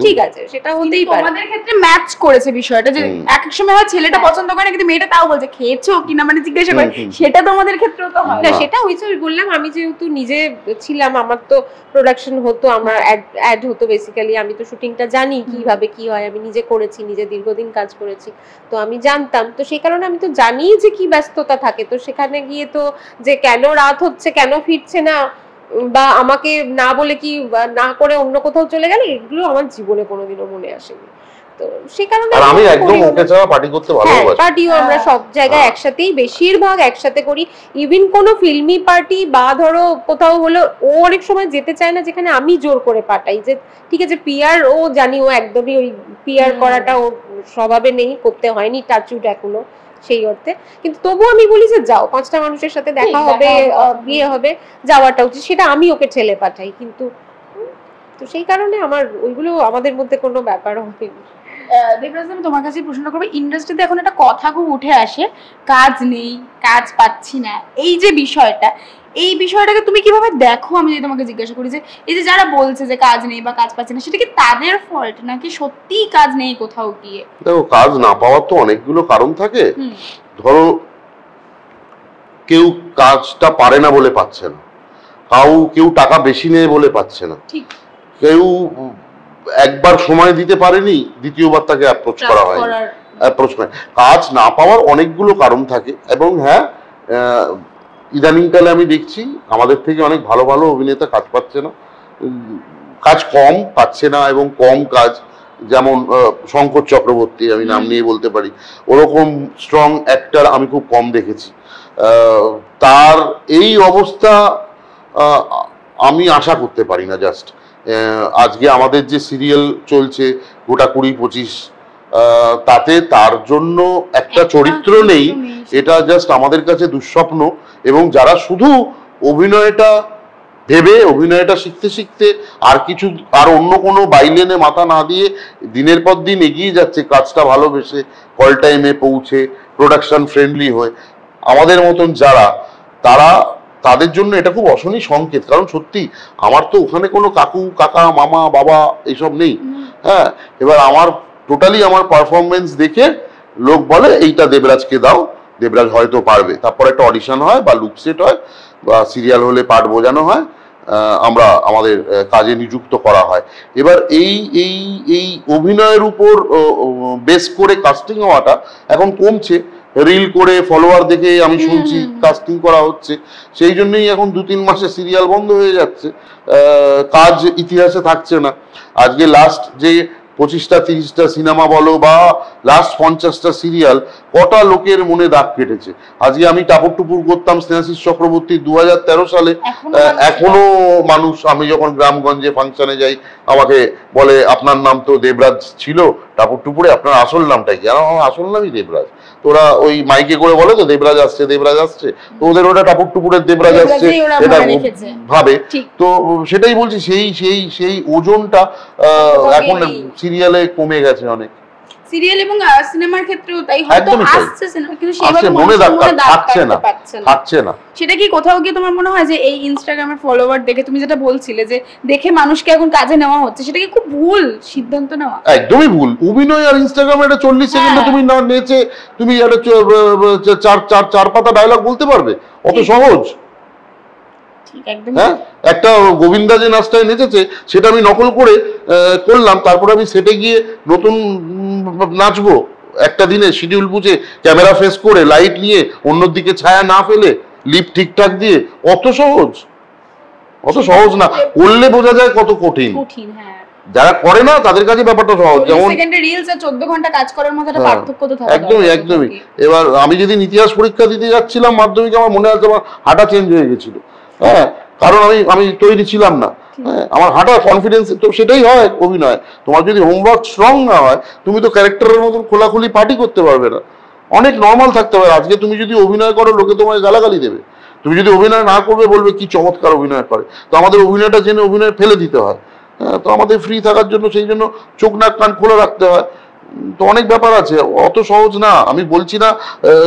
ঠিক আছে, সেটা হতেই পারে। আমাদের ক্ষেত্রে ম্যাচ করেছে বিষয়টা, যে এক সময় হয় ছেলেটা পছন্দ করে না কিন্তু মেয়েটা তাও বলছে খেয়েছো কিনা, মানে জিজ্ঞাসা করে, সেটা তো আমাদের ক্ষেত্রেও তো হয় না। সেটা হইছে, বললাম আমি যেহেতু নিজে ছিলাম, আমার তো প্রোডাকশন হতো, আমার অ্যাড হতো বেসিক্যালি, আমি তো শুটিংটা জানি কিভাবে কি হয়, আমি নিজে করেছি, নিজে দীর্ঘদিন কাজ করেছি, তো আমি জানতাম, তো সেই কারণে আমি তো জানি যে কি ব্যস্ততা থাকে, তো সেখানে গিয়ে তো যে কেন রাত হচ্ছে, কেন ফিরছে না, বা আমাকে না বলে কি না করে অন্য কোথাও চলে গেল, এগুলো আমার জীবনে কোনোদিনও মনে আসেনি। তো তো সেই কারণে আর আমি একদম ওকে ছাড়া পার্টি করতে ভালোবাসি। পার্টিও আমরা সব জায়গায় একসাথেই বেশিরভাগ একসাথে করি। ইভেন কোনো ফিল্মি পার্টি বা ধরো কোথাও হলো, ও অনেক সময় যেতে চায় না যেখানে আমি জোর করে পাঠাই, যে ঠিক আছে পিআর, ও জানি ও একদমই ওই পিআর করাটা ও স্বভাবে নেই, করতে হয়নি টাচউড এখনো সেই অর্থে, কিন্তু তবুও আমি বলি যে যাও, 5টা মানুষের সাথে দেখা হবে, বিয়ে হবে, যাওয়াটা উচিত, সেটা আমি ওকে ঠেলে পাঠাই। কিন্তু তো সেই কারণে আমার ওইগুলো আমাদের মধ্যে কোনো ব্যাপার হয়নি। দেবরাজ, আমি তোমার কাছে প্রশ্ন করবো, ইন্ডাস্ট্রিতে এখন একটা কথা খুব উঠে আসে, কাজ নেই, কাজ পাচ্ছি না, এই যে বিষয়টা, এই বিষয়টাকে তুমি কিভাবে দেখো? আমি যদি তোমাকে জিজ্ঞাসা করি যে এই যে যারা বলছে যে কাজ নেই বা কাজ পাচ্ছে না, সেটা কি তাদের ফল্ট নাকি সত্যিই কাজ নেই কোথাও গিয়ে? দেখো, কাজ না পাওয়ার তো অনেকগুলো কারণ থাকে। ধরো কেউ কাজটা পারে না বলে পাচ্ছে না, কেউ টাকা বেশি নেয় বলে পাচ্ছে না, কেউ একবার সময় দিতে পারেনি, দ্বিতীয়বার তাকে অ্যাপ্রোচ করা হয়। কাজ না পাওয়ার অনেকগুলো কারণ থাকে। এবং হ্যাঁ, ইদানিংকালে আমি দেখছি আমাদের থেকে অনেক ভালো ভালো অভিনেতা কাজ পাচ্ছে না, কাজ কম পাচ্ছে না, এবং কম কাজ, যেমন শঙ্কর চক্রবর্তী, আমি নাম নিয়ে বলতে পারি, ওরকম স্ট্রং অ্যাক্টর আমি খুব কম দেখেছি। তার এই অবস্থা আমি আশা করতে পারি না। জাস্ট আজকে আমাদের যে সিরিয়াল চলছে গোটা 20-25, তাতে তার জন্য একটা চরিত্র নেই, এটা জাস্ট আমাদের কাছে দুঃস্বপ্ন। এবং যারা শুধু অভিনয়টা ভেবে, অভিনয়টা শিখতে শিখতে আর অন্য কোনো বাইলেনে মাথা না দিয়ে দিনের পর দিন এগিয়ে যাচ্ছে, কাজটা ভালোবেসে, কল টাইমে পৌঁছে, প্রোডাকশন ফ্রেন্ডলি হয়ে, আমাদের মতন যারা, তাদের জন্য এটা খুব অশনি সংকেত। কারণ সত্যি আমার তো ওখানে কোনো কাকু, কাকা, মামা, বাবা এইসব নেই। হ্যাঁ, এবার আমার টোটালি আমার পারফরমেন্স দেখে লোক বলে এইটা দেবরাজকে দাও, দেবরাজ হয়তো পারবে। তারপর একটা অডিশন হয় বা লুক সেট হয় বা সিরিয়াল হলে পার্ট বোঝানো হয়, আমরা আমাদের কাজে নিযুক্ত করা হয়। এবার এই অভিনয়ের উপর বেস করে কাস্টিং হওয়াটা এখন কমছে। রিল করে ফলোয়ার দেখে আমি শুনছি কাস্টিং করা হচ্ছে, সেই জন্যই এখন 2-3 মাসে সিরিয়াল বন্ধ হয়ে যাচ্ছে, কাজ ইতিহাসে থাকছে না। আজকে লাস্ট যে 25টা-30টা সিনেমা বলো বা লাস্ট 50টা সিরিয়াল, কটা লোকের মনে দাগ কেটেছে। আজকে আমি টাপুর টুপুর করতাম স্নেহাশিস চক্রবর্তী 2013 সালে, এখনো মানুষ, আমি যখন গ্রামগঞ্জে ফাংশনে যাই আমাকে বলে আপনার নাম তো দেবরাজ ছিল টাপুর টুপুরে, আপনার আসল নামটা কি? আমার আসল নামই দেবরাজ। তোরা ওই মাইকে করে বলে তো দেবরাজ আসছে, দেবরাজ আসছে, তো ওদের ওটা টাপুর টুপুরের দেবরাজ আসছে এটা ভাবে। তো সেটাই বলছি, সেই ওজনটা এখন সিরিয়ালে কমে গেছে অনেক। সিরিয়াল এবং সিনেমার ক্ষেত্রেও তাই, হয়তো আসছে সিনেমা কিন্তু সেভাবে মনে থাকছে না। সেটা কি কোথাও গিয়ে তোমার মনে হয় যে এই ইনস্টাগ্রামের ফলোয়ার দেখে, তুমি যেটা বলছিলে যে দেখে মানুষকে এখন কাজে নেওয়া হচ্ছে, সেটা কি খুব ভুল সিদ্ধান্ত নেওয়া? একদমই ভুল। অভিনয় আর ইনস্টাগ্রামে একটা 40 সেকেন্ডে তুমি না নেচে তুমি একটা 4 পাতা ডায়লগ বলতে পারবে? অত সহজ? হ্যাঁ, একটা গোবিন্দা যে নাচটায় নেচেছে সেটা আমি নকল করে করলাম, তারপরে আমি সেটে গিয়ে নতুন নাচবো একটা দিনে শিডিউল বুঝে, ক্যামেরা ফেস করে, লাইট নিয়ে, অন্যদিকে ছায়া না ফেলে, লিপ ঠিকঠাক দিয়ে। অত সহজ না, করলে বোঝা যায় কত কঠিন। যারা করে না তাদের কাছে ব্যাপারটা সহজ। যেমন রিলস আর 14 ঘন্টা কাজ করার মধ্যে একটা পার্থক্য তো থাকে। একদমই। এবার আমি যেদিন ইতিহাস পরীক্ষা দিতে যাচ্ছিলাম মাধ্যমিকে, আমার মনে আছে আমার হাঁটা চেঞ্জ হয়ে গেছিল। হ্যাঁ, কারণ আমি তৈরি ছিলাম না। আমার হাঁটা কনফিডেন্স, তো সেটাই হয় অভিনয়। তোমার যদি হোমওয়ার্ক স্ট্রং না হয়, তুমি তো ক্যারেক্টারের মতন খোলাখুলি পার্টি করতে পারবে না। অনেক নর্মাল থাকতে হবে। আজকে তুমি যদি অভিনয় করো, লোকে তোমায় গালাগালি দেবে। তুমি যদি অভিনয় না করবে, বলবে কি চমৎকার অভিনয় করে। তো আমাদের অভিনয়টা জেনে অভিনয় ফেলে দিতে হয়। তো আমাদের ফ্রি থাকার জন্য সেই জন্য চোখ নাক কান খোলা রাখতে হয়। তো অনেক ব্যাপার আছে, অত সহজ না। আমি বলছি না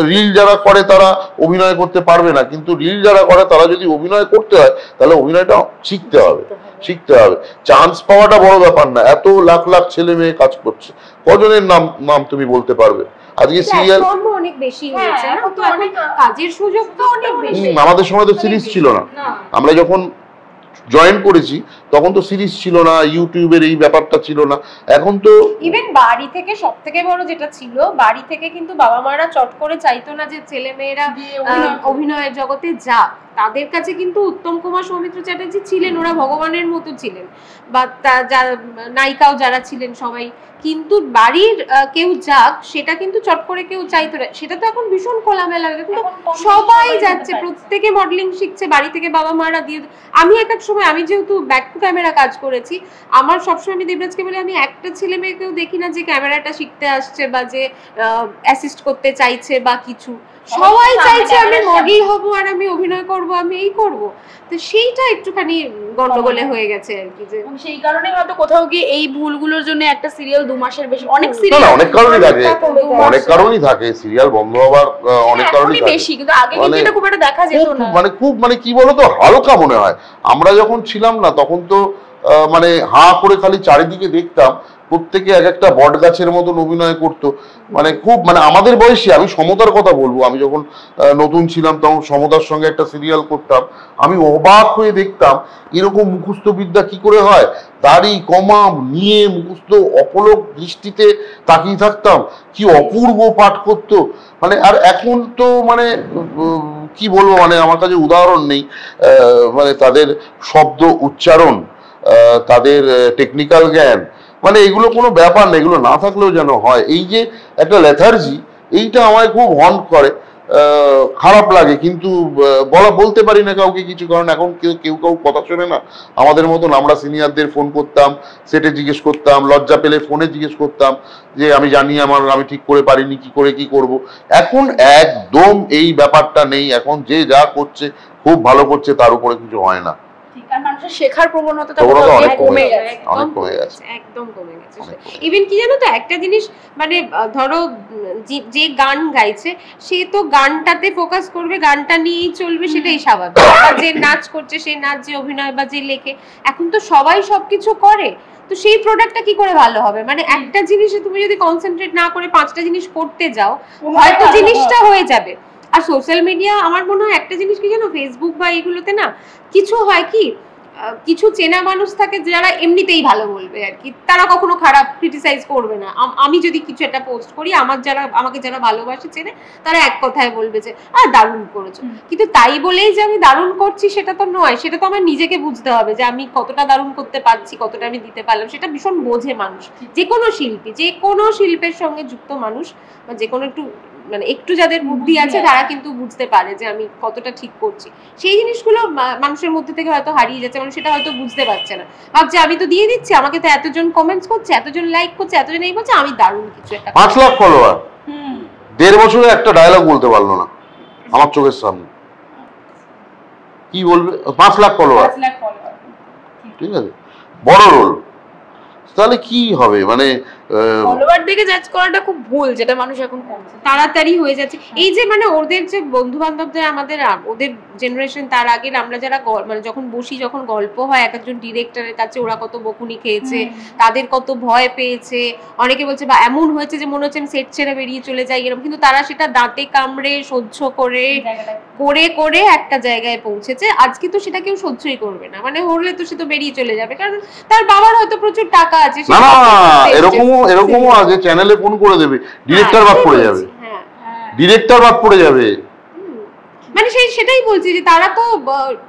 রিল যারা করে তারা অভিনয় করতে পারবে না, কিন্তু রিল যারা করে তারা যদি অভিনয় করতে হয় তাহলে অভিনয়টা শিখতে হবে। চান্স পাওয়াটা বড় ব্যাপার না। এত লাখ লাখ ছেলে মেয়ে কাজ করছে, কজনের নাম তুমি বলতে পারবে? আজকে সিরিয়াল অনেক বেশি হয়েছে না, তো অনেক কাজের সুযোগ তো অনেক বেশি। আমাদের সময় তো সিরিজ ছিল না। আমরা যখন জয়েন করেছি তখন তো সিরিজ ছিল না, ইউটিউবের এই ব্যাপারটা ছিল না। এখন তো ইভেন বাড়ি থেকে সবথেকে বড় যেটা ছিল, বাড়ি থেকে কিন্তু বাবা মারা চট করে চাইতো না যে ছেলে মেয়েরা অভিনয়ের জগতে যাক। তাদের কাছে কিন্তু উত্তম কুমার, সৌমিত্র চ্যাটার্জি ছিলেন, ওরা ভগবানের মতো ছিলেন, বা নায়িকাও যারা ছিলেন সবাই। কিন্তু বাড়ির কেউ যাক সেটা কিন্তু চট করে কেউ চাইতো না, সেটা তো এখন ভীষণ খোলামেলা, কিন্তু সবাই যাচ্ছে, প্রত্যেকে মডেলিং শিখছে বাড়ি থেকে, বাবা মারা দিয়ে। আমি এক এক সময়, আমি যেহেতু ব্যাক টু ক্যামেরা কাজ করেছি, আমার সবসময় আমি দেবরাজকে বলি আমি একটা ছেলে মেয়েকেও দেখি না যে ক্যামেরাটা শিখতে আসছে বা যে অ্যাসিস্ট করতে চাইছে বা কিছু, সবাই চাইছে আমি মডেল হব আর আমি অভিনয় করব, আমি এই করব। তো সেইটা একটুখানি গন্ডগোলে হয়ে গেছে আর কি, যে সেই কারণে হয়তো কোথাও গিয়ে এই ভুলগুলোর জন্য একটা সিরিয়াল 2 মাসের বেশি, অনেক সিরিয়াল অনেক কারণই থাকে, অনেক কারণই থাকে সিরিয়াল বন্ধ হওয়ার, অনেক কারণই থাকে বেশি, কিন্তু আগে কিন্তু এটা খুব একটা দেখা যেত না, মানে খুব মানে কি বলতো হালকা মনে হয়। আমরা যখন ছিলাম না তখন তো মানে হাঁ করে খালি চারিদিকে দেখতাম, প্রত্যেকে এক একটা বট গাছের মতন অভিনয় করতো, মানে খুব মানে আমাদের বয়সী, আমি সমতার কথা বলবো, আমি যখন নতুন ছিলাম তখন সমতার সঙ্গে একটা সিরিয়াল করতাম, আমি অবাক হয়ে দেখতাম এরকম মুখস্থ বিদ্যা কি করে হয়, দাড়ি কমা নিয়ে মুখস্থ অপলক দৃষ্টিতে তাকিয়ে থাকতাম, কি অপূর্ব পাঠ করতো। মানে আর এখন তো মানে কি বলবো, মানে আমার কাছে উদাহরণ নেই, মানে তাদের শব্দ উচ্চারণ, তাদের টেকনিক্যাল জ্ঞান, মানে এগুলো কোনো ব্যাপার না, এগুলো না থাকলেও যেন হয়। এই যে একটা লেথার্জি, এইটা আমায় খুব হন্ট করে, খারাপ লাগে, কিন্তু বলতে পারি না কাউকে কিছু, কারণ এখন কেউ কথা শোনে না। আমাদের মতন আমরা সিনিয়রদের ফোন করতাম, সেটে জিজ্ঞেস করতাম, লজ্জা পেলে ফোনে জিজ্ঞেস করতাম যে আমি জানি আমি ঠিক করে পারিনি, কি করে কি করব। এখন একদম এই ব্যাপারটা নেই, এখন যে যা করছে খুব ভালো করছে, তার উপরে কিছু হয় না। মানুষের শেখার প্রবণতাটা অনেক কমে গেছে, একদম কমে গেছে। ইভেন কি জানো তো, একটা জিনিস মানে ধরো যে গান গাইছে সে তো গানটাতে ফোকাস করবে, গানটা নিয়েই চলবে, সেটাই স্বাভাবিক। যে নাচ করছে সে নাচ, যে অভিনয় বা যে লেখে, এখন তো সবাই সবকিছু করে, তো সেই প্রোডাক্টটা কি করে ভালো হবে? মানে একটা জিনিসে তুমি যদি কনসেন্ট্রেট না করে 5টা জিনিস করতে যাও, হয়তো জিনিসটা হয়ে যাবে। আর সোশ্যাল মিডিয়া আমার মনে হয় একটা জিনিস কি জানো, ফেসবুক বা এইগুলোতে না কিছু হয় কি, কিছু চেনা মানুষ থাকে যারা এমনিতেই ভালো বলবে আর কি, তারা কখনো খারাপ ক্রিটিসাইজ করবে না। আমি যদি কিছু একটা পোস্ট করি, আমাকে যারা ভালোবাসে চেনে, তারা এক কথায় বলবে যে দারুণ করেছো, কিন্তু তাই বলেই যে আমি দারুণ করছি সেটা তো নয়, সেটা তো আমার নিজেকে বুঝতে হবে যে আমি কতটা দারুণ করতে পারছি, কতটা আমি দিতে পারলাম, সেটা ভীষণ বোঝে মানুষ। যে কোনো শিল্পী, যে কোনো শিল্পের সঙ্গে যুক্ত মানুষ, বা যে কোনো মানে একটু যাদের বুদ্ধি আছে তারা কিন্তু বুঝতে পারে যে আমি কতটা ঠিক করছি। সেই জিনিসগুলো মানুষের মধ্যে থেকে হয়তো হারিয়ে যাচ্ছে, মানুষ সেটা হয়তো বুঝতে পারছে না, ভাবছে আমি তো দিয়ে দিচ্ছি, আমাকে তো এতজন কমেন্টস করছে, এতজন লাইক করছে, এতজন এই বলছে, আমি দারুণ কিছু একটা। 5 লাখ ফলোয়ার, 1.5 বছরে একটা ডায়লগ বলতে পারলো না আমার চোখের সামনে, কি বলবে? 5 লাখ ফলোয়ার, ঠিক আছে, বড় রোল, তাহলে কি হবে? মানে ফলোয়ার দেখে জাজ করাটা খুব ভুল, যেটা মানুষ এখন করছে, তাড়াতাড়ি হয়ে যাচ্ছে। এই যে মানে ওদের যে বন্ধু বান্ধবদের, আমাদের ওদের জেনারেশন, তার আগে আমরা যারা মানে যখন বসি, যখন গল্প হয় এক একজন ডিরেক্টরের কাছে, ওরা কত বকুনি খেয়েছে, তাদের কত ভয় পেয়েছে, অনেকে বলছে বা এমন হয়েছে যে মনে হচ্ছে আমি সেট ছেড়ে বেরিয়ে চলে যাই এরকম, কিন্তু তারা সেটা দাঁতে কামড়ে সহ্য করে করে একটা জায়গায় পৌঁছেছে। আজকে তো সেটা কেউ সহ্যই করবে না, মানে হলে তো সে তো বেরিয়ে চলে যাবে, কারণ তার বাবার হয়তো প্রচুর টাকা আছে। এরকমও আছে, চ্যানেলে ফোন করে দেবে, ডিরেক্টর বাদ পড়ে যাবে, ডিরেক্টর বাদ পড়ে যাবে। মানে সেটাই বলছি যে তারা তো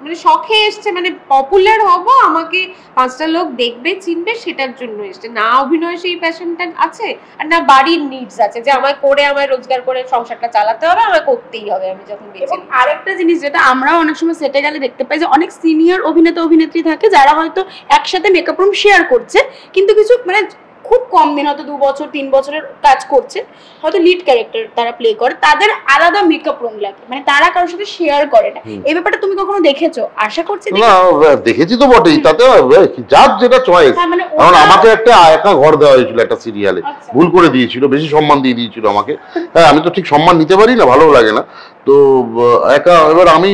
মানে শখে এসছে, মানে পপুলার হব, আমাকে 5টা লোক দেখবে চিনবে, সেটার জন্য এসছে, না অভিনয় সেই প্যাশনটা আছে, আর না বাড়ির নিডস আছে যে আমায় রোজগার করে সংসারটা চালাতে হবে, আমায় করতেই হবে আমি যখন বেঁচে। আর একটা জিনিস যেটা আমরাও অনেক সময় সেটে গেলে দেখতে পাই, যে অনেক সিনিয়র অভিনেতা অভিনেত্রী থাকে যারা হয়তো একসাথে মেকআপ রুম শেয়ার করছে, কিন্তু কিছু মানে খুব কম দিন, হয়তো 2 বছর 3 বছরের কাজ করছে, হয়তো লিড ক্যারেক্টার তারা প্লে করে, তাদের আলাদা মেকআপ রুম লাগে, মানে তারা কারোর সাথে শেয়ার করে না। এই ব্যাপারটা তুমি কখনো দেখেছো? আশা করছি না, দেখেছি তো বটেই, তাতে যার যেটা চয়েস। কারণ আমাকে একটা একা ঘর দেওয়া হয়েছিল একটা সিরিয়ালে, ভুল করে দিয়েছিল, বেশি সম্মান দিয়ে দিয়েছিল আমাকে। হ্যাঁ, আমি তো ঠিক সম্মান নিতে পারি না, ভালো লাগে না তো একা। এবার আমি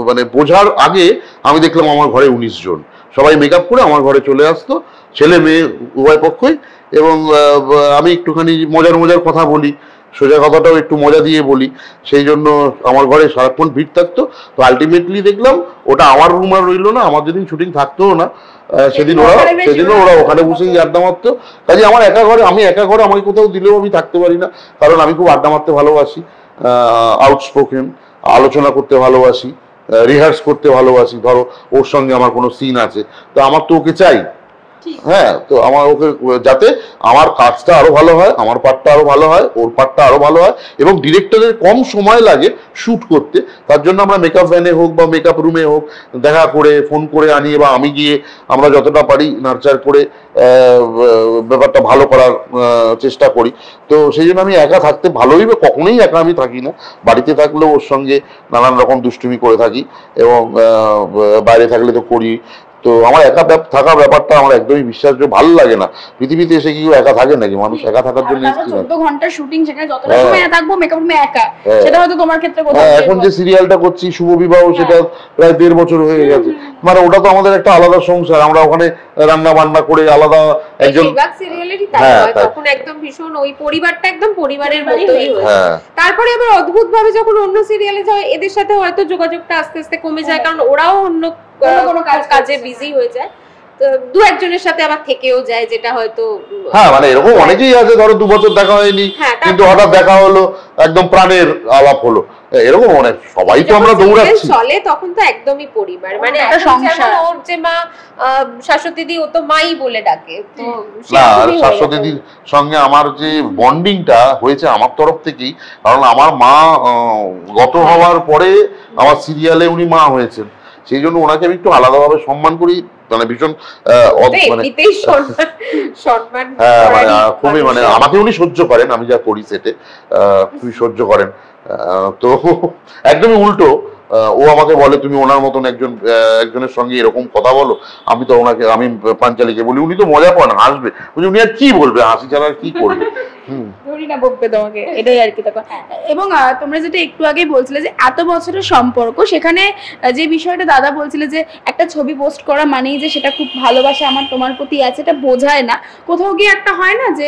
মানে বোঝার আগে আমি দেখলাম আমার ঘরে 19 জন, সবাই মেকআপ করে আমার ঘরে চলে আসতো, ছেলে মেয়ে উভয় পক্ষই, এবং আমি একটুখানি মজার কথা বলি, সোজা কথাটাও একটু মজা দিয়ে বলি, সেই জন্য আমার ঘরে সারাক্ষণ ভিড় থাকতো। তো আলটিমেটলি দেখলাম ওটা আমার রুম আর রইলো না, আমার যেদিন শুটিং থাকতোও না সেদিনও ওরা ওখানে বসেই আড্ডা মারতো। কাজে আমি একা ঘরে আমাকে কোথাও দিলেও আমি থাকতে পারি না, কারণ আমি খুব আড্ডা মারতে ভালোবাসি, আউটস্পোকেন, আলোচনা করতে ভালোবাসি, রিহার্স করতে ভালোবাসি, ধরো ওর সঙ্গে আমার কোনো সিন আছে, তো আমার তো ওকে চাই। হ্যাঁ, তো আমার ওকে যাতে আমার কাজটা আরো ভালো হয়, আমার পার্টটা আরো ভালো হয়, ওর পার্টটা আরো ভালো হয়, এবং ডিরেক্টরের কম সময় লাগে শুট করতে। তার জন্য আমরা মেকআপ ভ্যানে হোক বা মেকআপ রুমে হোক দেখা করে ফোন করে আনি, বা আমি গিয়ে আমরা যতটা পারি নার্চার করে ব্যাপারটা ভালো করার চেষ্টা করি। তো সেই জন্য আমি একা থাকতে ভালোই, কখনোই একা আমি থাকি না। বাড়িতে থাকলেও ওর সঙ্গে নানান রকম দুষ্টুমি করে থাকি, এবং বাইরে থাকলে তো করি। তো আমার একা থাকার ব্যাপারটা আমার একদমই বিশ্বাসযোগ্য, ভালো লাগে না। পৃথিবীতে এসে কি একা থাকে নাকি? মানুষ একা থাকার জন্য 14 ঘন্টার শুটিং, সেখানে যতটা সময় থাকবো মেকআপ রুমে একা, সেটা হয়তো তোমার ক্ষেত্রে কোথাও। এখন যে সিরিয়ালটা করছি শুভ বিবাহ, সেটা প্রায় 1.5 বছর হয়ে গেছে। মানে ওটা তো আমাদের একটা আলাদা সংসার, আমরা ওখানে রান্না বান্না করে আলাদা একজন সিরিয়ালেরই তাই হয়, তখন একদম ভীষণ ওই পরিবারটা একদম পরিবারের মতোই হয়। তারপরে আবার অদ্ভুত ভাবে যখন অন্য সিরিয়ালে যায় এদের সাথে হয়তো যোগাযোগটা আস্তে আস্তে কমে যায়, কারণ ওরাও অন্য কোনো কাজে বিজি হয়ে যায়। তো দু একজনের সাথে আবার থেকেও যায়, যেটা হয়তো মানে এরকম অনেকেই আছে, ধরো 2 বছর দেখা হয়নি, কিন্তু হঠাৎ দেখা হলো, একদম প্রাণের আলাপ হলো, এরকম অনেক। সবাই তো আমরা দৌড়াচ্ছি চলে, তখন তো একদমই পরিবার, মানে একটা সংসার। ওর যে মা শাশ্বতী দি, ও তো মাই বলে ডাকে। তো না, শাশ্বতী দিদির সঙ্গে আমার যে বন্ডিংটা হয়েছে আমার তরফ থেকেই, কারণ আমার মা গত হওয়ার পরে আমার সিরিয়ালে উনি মা হয়েছেন, সেই জন্য ওনাকে আমি একটু আলাদাভাবে সম্মান করি, মানে ভীষণ খুবই, মানে আমাকে উনি সহ্য করেন, আমি যা করি সেটে খুবই সহ্য করেন। তো একদমই উল্টো, ও আমাকে বলে তুমি ওনার মতন একজনের সঙ্গে এরকম কথা বলো। আমি তো ওনাকে, আমি পাঞ্চালিকে বলি, উনি তো মজা পান, হাসবে, উনি আর কি বলবে, হাসি ছাড়া আর কি করবে, ধরি না বকবে তোমাকে, এটাই আর কি। তখন এবং তোমরা যেটা একটু আগেই বলছিলে যে এত বছরের সম্পর্ক, সেখানে যে বিষয়টা দাদা বলছিলে যে একটা ছবি পোস্ট করা মানেই যে সেটা খুব ভালোবাসা আমার তোমার প্রতি আছে, এটা বোঝায় না। কোথাও গিয়ে একটা হয় না যে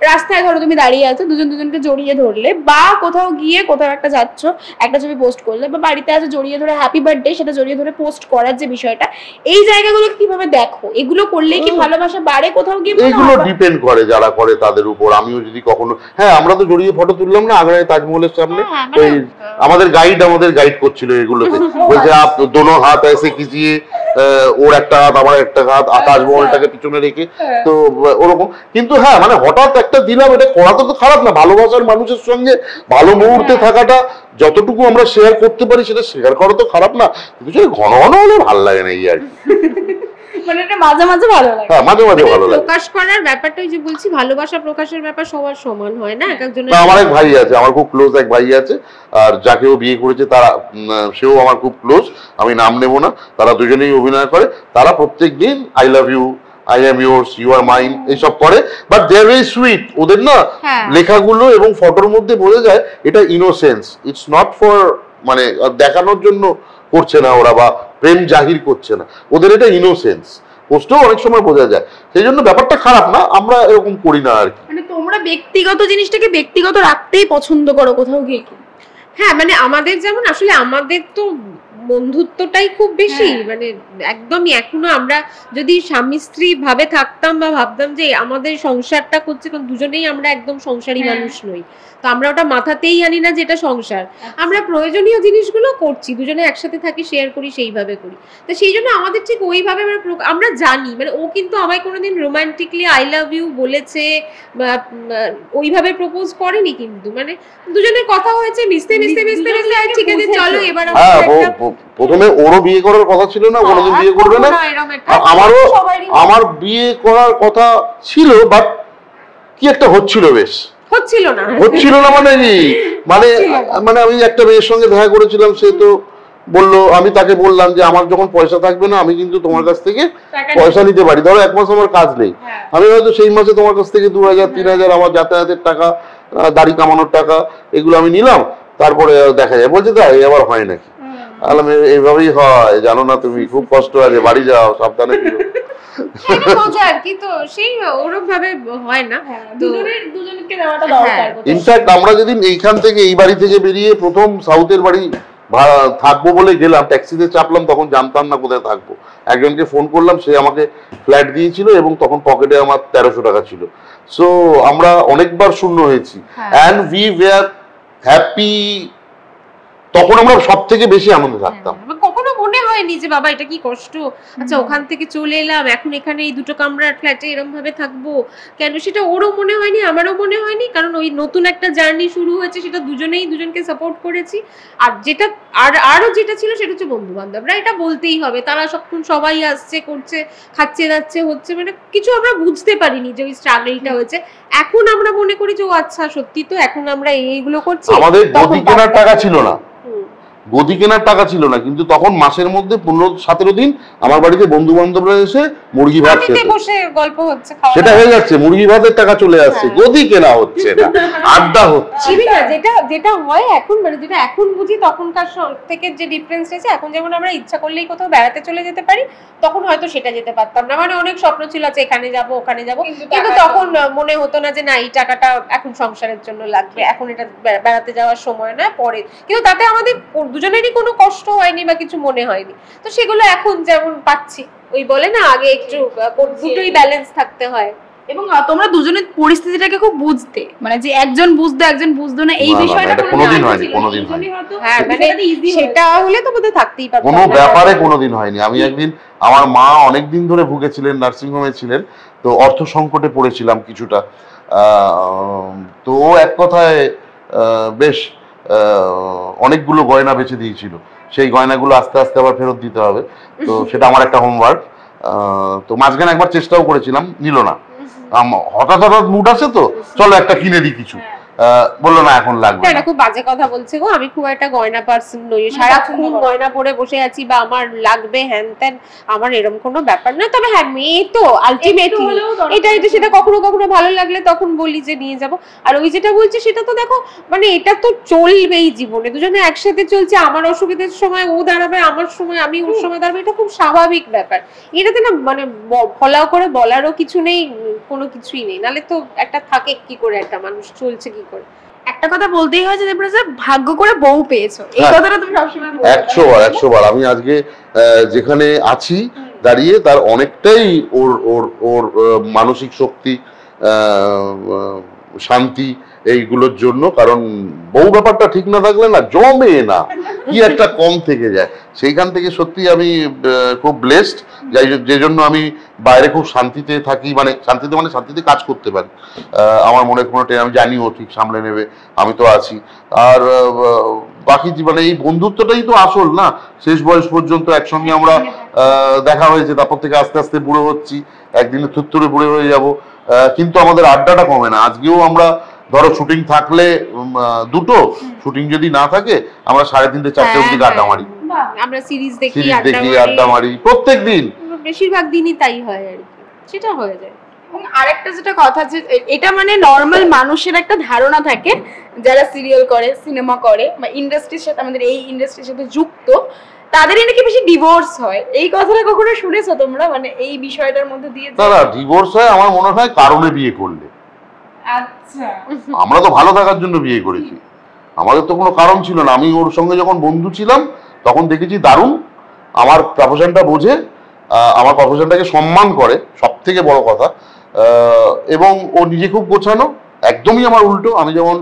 রাস্তায় ধরো তুমি দাঁড়িয়ে আছো, দুজনকে জড়িয়ে ধরলে, বা কোথাও গিয়ে কোথাও একটা যাচ্ছ, একটা ছবি পোস্ট করলে, বা বাড়িতে আছো জড়িয়ে ধরে হ্যাপি বার্থডে, সেটা জড়িয়ে ধরে পোস্ট করার যে বিষয়টা, এই জায়গাগুলো কিভাবে দেখো? এগুলো করলে কি ভালোবাসা বাড়ে কোথাও গিয়ে? এগুলো ডিপেন্ড করে যারা করে তাদের উপর। আমিও যদি কখনো, আমরা তো জড়িয়ে ফটো তুললাম না আগ্রায় তাজমহলের সামনে, ওই আমাদের গাইড করছিল এগুলোতে, বলছে আপ দোনো হাত এসে খিচিয়ে, ওর একটা হাত আমার একটা হাত, তাজমহলটাকে পিছনে রেখে, তো ওরকম। কিন্তু মানে হঠাৎ একটা দিলাম, এটা করা তো খারাপ না। ভালোবাসার মানুষের সঙ্গে ভালো মুহূর্তে থাকাটা যতটুকু আমরা শেয়ার করতে পারি সেটা শেয়ার করা তো খারাপ না, কিন্তু সেটা ঘন ঘন হলে ভালো লাগে না, এই আর কি। মানে এটা মাঝে মাঝে ভালো লাগে, মাঝে মাঝে ভালো লাগে। প্রকাশ করার ব্যাপারটা, ওই যে বলছি ভালোবাসা প্রকাশের ব্যাপার সবার সমান হয় না, এক একজনের। আমার এক ভাই আছে, আমার খুব ক্লোজ এক ভাই আছে, আর যাকেও বিয়ে করেছে তারা, সেও আমার খুব ক্লোজ, আমি নাম নেব না। তারা দুজনেই অভিনয় করে, তারা প্রত্যেকদিন I love you, I am yours, you are mine এইসব করে, but they are very sweet. ওদের না লেখাগুলো এবং ফটোর মধ্যে বোঝা যায় এটা ইনোসেন্স, ইটস নট ফর মানে দেখানোর জন্য করছে না ওরা, বা প্রেম জাহির করছে না, ওদের এটা ইনোসেন্স। পোস্টেও অনেক সময় বোঝা যায়, সেই জন্য ব্যাপারটা খারাপ না, আমরা এরকম করি না আর কি। মানে তোমরা ব্যক্তিগত জিনিসটাকে ব্যক্তিগত রাখতেই পছন্দ করো কোথাও গিয়ে কি? মানে আমাদের যেমন, আসলে আমাদের তো বন্ধুত্বটাই খুব বেশি, মানে একদমই। এখনো আমরা যদি স্বামী স্ত্রী ভাবে থাকতাম বা ভাবতাম যে আমাদের সংসারটা করছে, কারণ দুজনেই আমরা একদম সংসারী মানুষ নই, তো আমরা ওটা মাথাতেই আনি না যে এটা সংসার। আমরা প্রয়োজনীয় জিনিসগুলো করছি, দুজনে একসাথে থাকি, শেয়ার করি, সেইভাবে করি। তো সেই জন্য আমাদের ঠিক ওইভাবে আমরা জানি, মানে ও কিন্তু আমায় কোনোদিন রোমান্টিকলি আই লাভ ইউ বলেছে, ওইভাবে প্রপোজ করেনি, কিন্তু মানে দুজনের কথা হয়েছে, মিশতে ঠিক আছে চলো এবার। প্রথমে ওরও বিয়ে করার কথা ছিল না, কোনোদিন বিয়ে করবে না, আমার বিয়ে করার কথা ছিল, বাট কি একটা হচ্ছিল, বেশ হচ্ছিল না মানে কি, মানে আমি একটা মেয়ের সঙ্গে দেখা করেছিলাম, সে তো বললো, আমি তাকে বললাম যে আমার যখন পয়সা থাকবে না আমি কিন্তু তোমার কাছ থেকে পয়সা নিতে পারি, ধরো 1 মাস আমার কাজ নেই, আমি হয়তো সেই মাসে তোমার কাছ থেকে 2000-3000 আমার যাতায়াতের টাকা, দাড়ি কামানোর টাকা, এগুলো আমি নিলাম, তারপরে দেখা যায়। বলছে তাই আবার হয় নাকি? এইভাবেই হয়, জানো না তুমি, খুব কষ্ট আছে, বাড়ি যাও, সাবধানে ফিরো। ইনফ্যাক্ট আমরা যেদিন এইখান থেকে, এই বাড়ি থেকে বেরিয়ে প্রথম সাউথের বাড়ি থাকবো বলে গেলাম, ট্যাক্সিতে চাপলাম, তখন জানতাম না কোথায় থাকবো। একজনকে ফোন করলাম, সে আমাকে ফ্ল্যাট দিয়েছিল, এবং তখন পকেটে আমার 1300 টাকা ছিল। সো আমরা অনেকবার শূন্য হয়েছি, অ্যান্ড উই ওয়্যার হ্যাপি তখন আমরা সব থেকে বেশি আনন্দে থাকতাম। কখনো মনে হয়নি যে বাবা এটা কি কষ্ট, আচ্ছা ওখান থেকে চলে এলাম এখন এখানে এই দুটো কামরার ফ্ল্যাটে এরকম ভাবে থাকবো কেন, সেটা ওরও মনে হয়নি আমারও মনে হয়নি, কারণ ওই নতুন একটা জার্নি শুরু হয়েছে, সেটা দুজনেই দুজনকে সাপোর্ট করেছি। আর যেটা আরো যেটা ছিল সেটা হচ্ছে বন্ধু বান্ধবরা, এটা বলতেই হবে, তারা সবাই আসছে করছে খাচ্ছে যাচ্ছে হচ্ছে, মানে কিছু আমরা বুঝতে পারিনি যে ওই স্ট্রাগলটা হয়েছে। এখন আমরা মনে করি যে ও আচ্ছা সত্যি তো এখন আমরা এইগুলো করছি। আমাদের গদি কেনার টাকা ছিল না, গদি কেনার টাকা ছিল না, কিন্তু তখন মাসের মধ্যে 15-17 দিন আমার বাড়িতে বন্ধু বান্ধবরা এসে মুরগি ভাত খেতে বসে গল্প হচ্ছে, সেটা হয়ে যাচ্ছে, মুরগি ভাতের টাকা চলে আসছে, গদি কেনা হচ্ছে না, আড্ডা হচ্ছে। যেটা হয় এখন, মানে যেটা এখন বুঝি তখনকার থেকে যে ডিফারেন্স আছে, এখন যেমন আমরা ইচ্ছা করলেই কোথাও বেড়াতে চলে যেতে পারি, তখন হয়তো সেটা যেতে পারতাম না, মানে অনেক স্বপ্ন ছিল আছে এখানে যাব ওখানে যাব, কিন্তু তখন মনে হতো না যে না এই টাকাটা এখন সংসারের জন্য লাগবে, এখন এটা বেড়াতে যাওয়ার সময় না পরে, কিন্তু তাতে আমাদের দুজনেরই কোনো কষ্ট হয়নি বা কিছু মনে হয়নি। তো সেগুলো এখন যেমন পাচ্ছি, ওই বলে না আগে একটু দুটোই ব্যালেন্স থাকতে হয়। এবং তোমরা দুজনের পরিস্থিতিটাকে খুব বুঝতে, মানে যে একজন বুঝতো একজন বুঝতো না এই বিষয়টা কোনোদিন হয়নি, কোনোদিন হয়নি। হ্যাঁ মানে সেটা হলে তো বোধহয় থাকতেই পারতো, কোনো ব্যাপারে কোনোদিন হয়নি। আমি একদিন, আমার মা অনেকদিন ধরে ভুগেছিলেন, নার্সিং হোমে ছিলেন, তো অর্থ সংকটে পড়েছিলাম কিছুটা, তো এক কথায় বেশ অনেকগুলো গয়না বেচে দিয়েছিল, সেই গয়নাগুলো আস্তে আস্তে আবার ফেরত দিতে হবে, তো সেটা আমার একটা হোমওয়ার্ক। তো মাঝখানে একবার চেষ্টাও করেছিলাম, নিল না, হঠাৎ হঠাৎ মুড আছে তো চলো একটা কিনে দিই কিছু, বললো না এখন লাগবে না। এটা খুব বাজে কথা বলছে গো, আমি খুব একটা গয়না পার্সন নই, সারাক্ষণ গয়না পরে বসে আছি বা আমার লাগবে হ্যান ত্যান, আমার এরকম কোনো ব্যাপার না। তবে হ্যাঁ মেয়ে তো আলটিমেটলি এটা সেটা কখনো কখনো ভালো লাগলে তখন বলি যে নিয়ে যাব। আর ওই যেটা বলছি সেটা তো দেখো, মানে এটা তো চলবেই জীবনে, দুজনে একসাথে চলছে, আমার অসুবিধার সময় ও দাঁড়াবে, আমার সময় আমি ওর সময় দাঁড়াবে, এটা খুব স্বাভাবিক ব্যাপার, এটাতে না মানে ফলাও করে বলারও কিছু নেই, কোনো কিছুই নেই, নালে তো একটা থাকে কি করে একটা মানুষ চলছে কি করে। একটা কথা বলতেই হয় যে তোমরা ভাগ্য করে বউ পেয়েছো, এই কথাটা তুমি সবসময় বলো। 100 বার আমি আজকে যেখানে আছি দাঁড়িয়ে তার অনেকটাই ওর ওর ওর মানসিক শক্তি, শান্তি এইগুলোর জন্য, কারণ বউ ব্যাপারটা ঠিক না থাকলে না জমে না, কি একটা কম থেকে যায়, সেইখান থেকে সত্যি আমি খুব ব্লেসড, যে জন্য আমি বাইরে খুব শান্তিতে থাকি, মানে শান্তিতে কাজ করতে পারি, আমার মনে কোনো আমি জানি ও ঠিক সামলে নেবে, আমি তো আছি। আর বাকি জীবনে এই বন্ধুত্বটাই তো আসল না, শেষ বয়স পর্যন্ত একসঙ্গে আমরা দেখা হয়েছে, তারপর থেকে আস্তে আস্তে বুড়ো হচ্ছি, একদিনে থুত্তুরে বুড়ো হয়ে যাব, কিন্তু আমাদের আড্ডাটা কমে না। আজকেও আমরা ধরো শুটিং থাকলে দুটো, শুটিং যদি না থাকে আমরা 3:30-4টে অবধি আড্ডা মারি, আমরা সিরিজ দেখি আড্ডা মারি প্রত্যেক দিন, বেশিরভাগ দিনই তাই হয় আর কি, সেটা হয়ে যায়। এবং আরেকটা যেটা কথা যে এটা মানে নর্মাল মানুষের একটা ধারণা থাকে যারা সিরিয়াল করে, সিনেমা করে বা ইন্ডাস্ট্রির সাথে, আমাদের এই ইন্ডাস্ট্রির সাথে যুক্ত, তাদেরই নাকি বেশি ডিভোর্স হয়। এই কথাটা কখনো শুনেছো তোমরা, মানে এই বিষয়টার মধ্যে দিয়ে? না, ডিভোর্স হয় আমার মনে হয় কারণে বিয়ে করলে। আচ্ছা, আমরা তো ভালো থাকার জন্য বিয়ে করেছি, আমাদের তো কোনো কারণ ছিল না। আমি ওর সঙ্গে যখন বন্ধু ছিলাম তখন দেখেছি দারুণ, আমার প্রফেশনটা বোঝে, আমার প্রফেশনটাকে সম্মান করে, সব থেকে বড় কথা, এবং ও নিজে খুব গোছানো, একদমই আমার উল্টো। আমি যেমন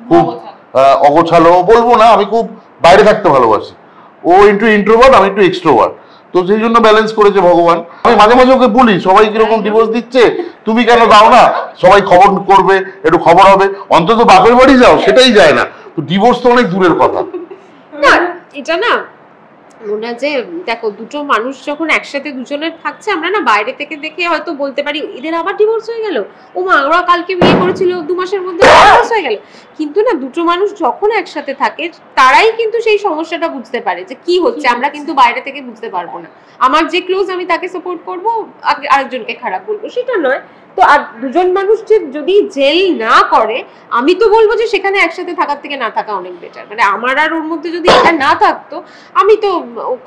খুব অগোছালো বলবো না, আমি খুব বাইরে থাকতে ভালোবাসি, ও একটু ইন্ট্রোভার্ট, আমি একটু এক্সট্রোভার্ট, তো সেই জন্য ব্যালেন্স করেছে ভগবান। আমি মাঝে মাঝে ওকে বলি সবাই কিরকম ডিভোর্স দিচ্ছে, তুমি কেন দাও না, সবাই খবর করবে, একটু খবর হবে, অন্তত বাপের বাড়ি যাও, সেটাই যায় না, তো ডিভোর্স তো অনেক দূরের কথা। না এটা না মনে হয় যে দেখো দুটো মানুষ যখন একসাথে দুজনের থাকছে, আমরা না বাইরে থেকে দেখে হয়তো বলতে পারি এদের আবার ডিভোর্স হয়ে গেল, ও মা ওরা কালকে বিয়ে করেছিল 2 মাসের মধ্যে ডিভোর্স হয়ে গেল, কিন্তু না দুটো মানুষ যখন একসাথে থাকে তারাই কিন্তু সেই সমস্যাটা বুঝতে পারে যে কি হচ্ছে, আমরা কিন্তু বাইরে থেকে বুঝতে পারবো না। আমার যে ক্লোজ আমি তাকে সাপোর্ট করবো, আরেকজনকে খারাপ বলবো, সেটা নয় তো। আর দুজন মানুষ যে যদি জেল না করে, আমি তো বলবো যে সেখানে একসাথে থাকার থেকে না থাকা অনেক বেটার। মানে আমার আর ওর মধ্যে যদি এটা না থাকতো, আমি তো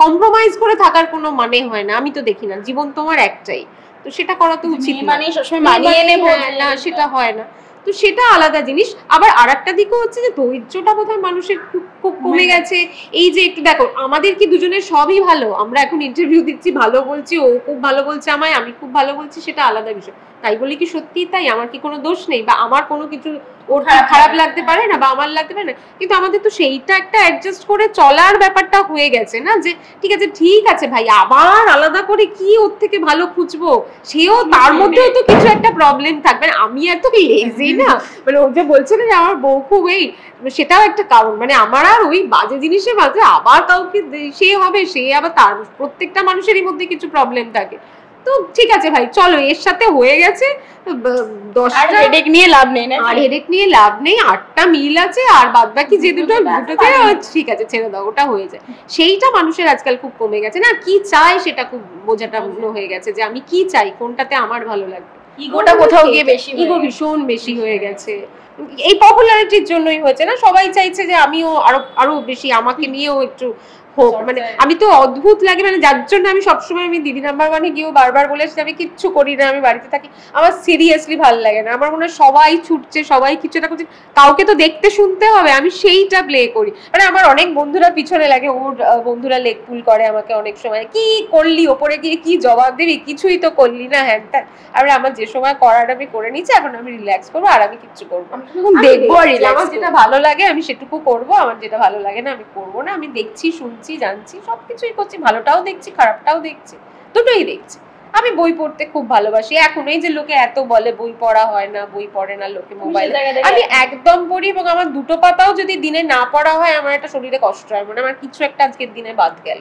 কম্প্রোমাইজ করে থাকার কোনো মানে হয় না, আমি তো দেখি না, জীবন তোমার একটাই, তো সেটা করা তো উচিত মানে সবসময় মানিয়ে নেব না, সেটা হয় না, তো সেটা আলাদা জিনিস। আবার আরেকটা দিকও হচ্ছে যে ধৈর্যটা বোধহয় মানুষের খুব কমে গেছে। এই যে একটু দেখো আমাদের কি দুজনের সবই ভালো, আমরা এখন ইন্টারভিউ দিচ্ছি, ভালো বলছি, ও খুব ভালো বলছে আমায়, আমি খুব ভালো বলছি, সেটা আলাদা বিষয়, তাই বলে কি সত্যি তাই? আমার কি কোনো দোষ নেই, বা আমার কোনো কিছু ওর খারাপ লাগতে পারে না, বা আমার লাগতে পারে না? কিন্তু আমাদের তো সেইটা একটা অ্যাডজাস্ট করে চলার ব্যাপারটা হয়ে গেছে না, যে ঠিক আছে ভাই, আবার আলাদা করে কি ওর থেকে ভালো খুঁজবো, সেও তার মধ্যেও তো কিছু একটা প্রবলেম থাকবে। আমি এত লেজি না, মানে ও যে বলছে না যে আমার বউ খুব এই, সেটাও একটা কারণ, মানে আমার আর ওই বাজে জিনিসের মাঝে আবার কাউকে সে হবে, সে আবার তার প্রত্যেকটা মানুষেরই মধ্যে কিছু প্রবলেম থাকে। তো ঠিক আছে ভাই, চলো এর সাথে হয়ে গেছে, 10টা হেডেক নিয়ে লাভ নেই না, আর হেডেক নিয়ে লাভ নেই, 8টা মিল আছে, আর বাদ বাকি যে দুটোতে ঠিক আছে ছেড়ে দাও, ওটা হয়ে যায়। সেইটা মানুষের আজকাল খুব কমে গেছে না, কি চাই সেটা খুব বোঝাটা হয়ে গেছে, যে আমি কি চাই, কোনটাতে আমার ভালো লাগবে। ইগোটা কোথাও গিয়ে বেশি, ইগো ভীষণ বেশি হয়ে গেছে। এই পপুলারিটির জন্যই হয়েছে না, সবাই চাইছে যে আমিও আরো বেশি, আমাকে নিয়েও একটু হোক। মানে আমি তো অদ্ভুত লাগে, মানে যার জন্য আমি সবসময় আমি দিদি নাম্বার ওয়ানে গিয়েও বারবার বলে আসছি আমি কিচ্ছু করি না, আমি বাড়িতে থাকি। আমার সিরিয়াসলি ভালো লাগে না, আমার মনে হয় সবাই ছুটছে, সবাই কিছু একটা করছে, কাউকে তো দেখতে শুনতে হবে, আমি সেইটা প্লে করি। মানে আমার অনেক বন্ধুরা পিছনে লাগে, ওর বন্ধুরা লেগ পুল করে আমাকে অনেক সময়, কি করলি, ওপরে গিয়ে কি জবাব দিবি, কিছুই তো করলি না, হ্যান ত্যান। আর আমার যে সময় করার আমি করে নিচ্ছি, এখন আমি রিল্যাক্স করবো, আর আমি কিচ্ছু করবো না, দেখবো, আর আমার যেটা ভালো লাগে আমি সেটুকু করবো, আমার যেটা ভালো লাগে না আমি করবো না। আমি দেখছি, শুনছি, জানছি, সবকিছুই করছি, ভালোটাও দেখছি, খারাপটাও দেখছি, দুটোই দেখছি। আমি বই পড়তে খুব ভালোবাসি, এখন এই যে লোকে এত বলে বই পড়া হয় না, বই পড়ে না লোকে মোবাইলে, আমি একদম পড়ি, এবং আমার 2টো পাতাও যদি দিনে না পড়া হয় আমার একটা শরীরে কষ্ট হয়, মানে আমার কিছু একটা আজকের দিনে বাদ গেল।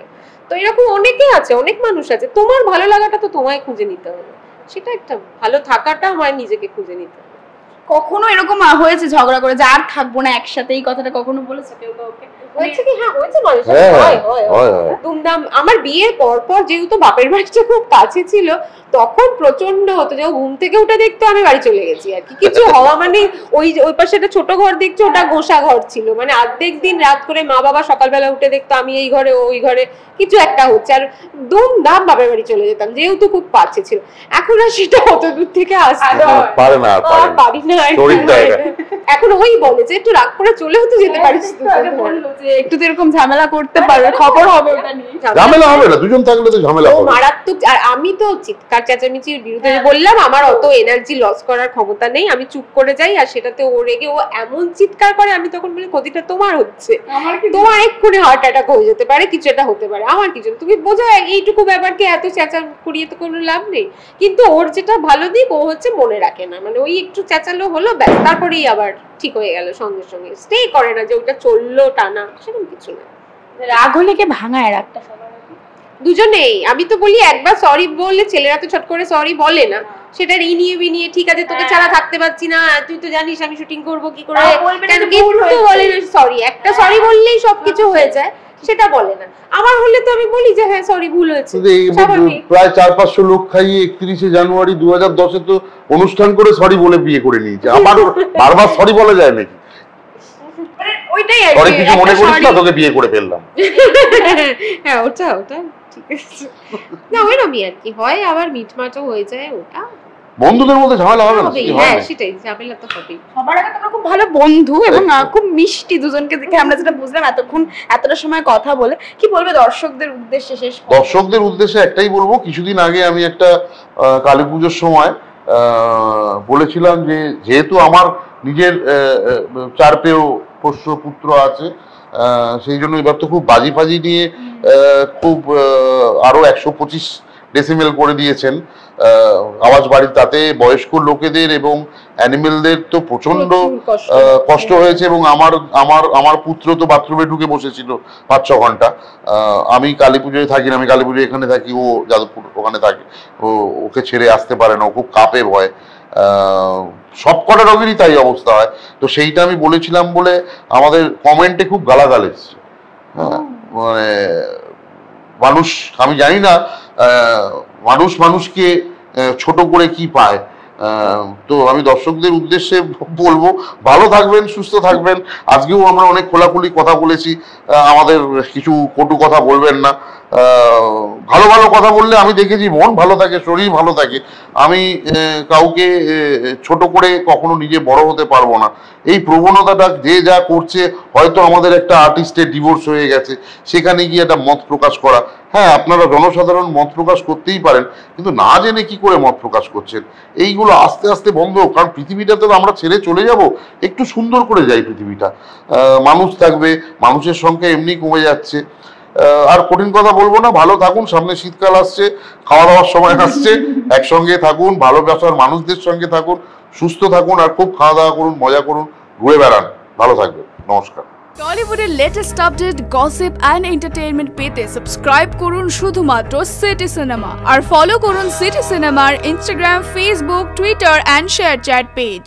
তো এরকম অনেকে আছে, অনেক মানুষ আছে। তোমার ভালো লাগাটা তো তোমায় খুঁজে নিতে হবে, সেটা একটা ভালো থাকাটা আমার নিজেকে খুঁজে নিতে হবে। কখনো এরকম হয়েছে ঝগড়া করে যে আর থাকবো না একসাথে, এই কথাটা কখনো বলেছো কেউ কাউকে? হয়েছে কি? হ্যাঁ হয়েছে, মানুষের হয় দুমদাম। আমার বিয়ের পর যেহেতু বাপের বাড়িটা খুব কাছে ছিল, তখন প্রচন্ড হতো, যে ঘুম থেকে উঠে দেখতো আমি বাড়ি চলে গেছি আর কি, কিছু হওয়া মানে ওই পাশে একটা ছোট ঘর দেখছো, ওটা গোসা ঘর ছিল, মানে অর্ধেক দিন রাত করে মা বাবা সকালবেলা উঠে দেখতো আমি এই ঘরে ওই ঘরে কিছু একটা হচ্ছে, আর দুমদাম বাপের বাড়ি চলে যেতাম, যেহেতু খুব কাছে ছিল। এখন আর সেটা অত দূর থেকে আসতে পারে না, পারি না, এখন ওই বলে যে একটু রাগ করে চলেও তো যেতে পারিস, একটু তো এরকম ঝামেলা করতে পারবে, খবর হবে, ওটা নিয়ে ঝামেলা হবে না, দুজন থাকলে তো ঝামেলা হবে মারাত্মক। আর আমি তো চিৎকার চেঁচামেচির বিরুদ্ধে বললাম, আমার অত এনার্জি লস করার ক্ষমতা নেই, আমি চুপ করে যাই, আর সেটাতে ও রেগে ও এমন চিৎকার করে, আমি তখন বলি ক্ষতিটা তোমার হচ্ছে, তোমার এক্ষুনি হার্ট অ্যাটাক হয়ে যেতে পারে, কিছু একটা হতে পারে, আমার কিছু, তুমি বোঝো এইটুকু ব্যাপারকে এত চেঁচা করিয়ে তো কোনো লাভ নেই। কিন্তু ওর যেটা ভালো দিক, ও হচ্ছে মনে রাখে না, মানে ওই একটু চেঁচালো হলো ব্যাস, তারপরেই আবার ঠিক হয়ে গেল, সঙ্গে সঙ্গে স্টে করে না যে ওটা চললো টানা, সেরকম কিছু না। রাগ হলে কে ভাঙায় রাগটা? দুজনেই। আমি তো বলি একবার সরি বললে, ছেলেরা তো ছট করে সরি বলে না, সেটা ইনিয়ে বিনিয়ে ঠিক আছে তোকে ছাড়া থাকতে পারছি না, তুই তো জানিস আমি শুটিং করবো কি করে, কিন্তু বলে না সরি, একটা সরি বললেই সবকিছু হয়ে যায়, সেটা বলে না। আমার হলে তো আমি বলি যে হ্যাঁ সরি, ভুল হয়েছে। প্রায় 400-500 লোক খাইয়ে 31শে জানুয়ারি 2010-এ তো অনুষ্ঠান করে সরি বলে বিয়ে করে নিয়েছে, আবার বারবার সরি বলা যায় নাকি? ওইটাই আর কিছু মনে করিস না, তোকে বিয়ে করে ফেললাম, হ্যাঁ ওটা ঠিক আছে না, ওইরকমই আর কি হয়, আবার মিটমাটও হয়ে যায়, ওটা বন্ধুদের মধ্যে ঝামেলা হবে না, হ্যাঁ সেটাই, ঝামেলা তো হবেই। সবার আগে তোমরা খুব ভালো বন্ধু এবং খুব মিষ্টি, দুজনকে দেখে আমরা যেটা বুঝলাম এতক্ষণ এতটা সময় কথা বলে। কি বলবে দর্শকদের উদ্দেশ্যে শেষ? দর্শকদের উদ্দেশ্যে একটাই বলবো, কিছুদিন আগে আমি একটা কালী পুজোর সময় বলেছিলাম যে যেহেতু আমার নিজের 4 পেয়েও পোষ্য পুত্র আছে, সেই জন্য এবার তো খুব বাজি ফাজি নিয়ে খুব আরো 125 ডেসিমেল করে দিয়েছেন আওয়াজ বাড়ি, তাতে বয়স্ক লোকেদের এবং অ্যানিমেলদের তো প্রচন্ড কষ্ট হয়েছে। এবং আমার পুত্র তো বাথরুমে ঢুকে বসেছিল 5-6 ঘন্টা। আমি কালী পুজোয় থাকি না, আমি কালী পুজোয় এখানে থাকি, ও যাদবপুর ওখানে থাকে, ওকে ছেড়ে আসতে পারে না, ও খুব কাঁপে ভয়। সব কটা রোগেরই তাই অবস্থা হয়। তো সেইটা আমি বলেছিলাম বলে আমাদের কমেন্টে খুব গালাগাল এসছে। হ্যাঁ, মানে মানুষ, আমি জানি না মানুষ মানুষকে ছোট করে কি পায়। তো আমি দর্শকদের উদ্দেশ্যে বলবো ভালো থাকবেন, সুস্থ থাকবেন। আজকেও আমরা অনেক খোলাখুলি কথা বলেছি, আমাদের কিছু কটু কথা বলবেন না। ভালো ভালো কথা বললে আমি দেখেছি মন ভালো থাকে, শরীর ভালো থাকে। আমি কাউকে ছোট করে কখনো নিজে বড় হতে পারবো না। এই প্রবণতাটা যে যা করছে, হয়তো আমাদের একটা আর্টিস্টের ডিভোর্স হয়ে গেছে, সেখানে গিয়ে একটা মত প্রকাশ করা। হ্যাঁ, আপনারা জনসাধারণ মত প্রকাশ করতেই পারেন, কিন্তু না জেনে কি করে মত প্রকাশ করছেন, এইগুলো আস্তে আস্তে বন্ধ হোক। কারণ পৃথিবীটাতে তো আমরা ছেড়ে চলে যাব, একটু সুন্দর করে যাই পৃথিবীটা। মানুষ থাকবে, মানুষের সংখ্যা এমনি কমে যাচ্ছে। আর কঠিন কথা বলবো না, ভালো থাকুন, সামনে শীতকাল আসছে, খাওয়া দাওয়ার সময় আসছে, একসঙ্গে থাকুন, ভালোবাসার মানুষদের সঙ্গে থাকুন, সুস্থ থাকুন, আর খুব খাওয়া দাওয়া করুন, মজা করুন, ঘুরে বেড়ান, ভালো থাকবেন। নমস্কার। টলিউডের latest update, gossip and entertainment পেতে সাবস্ক্রাইব করুন শুধুমাত্র সিটি সিনেমা, আর ফলো করুন সিটি সিনেমার Instagram, Facebook, Twitter and ShareChat page.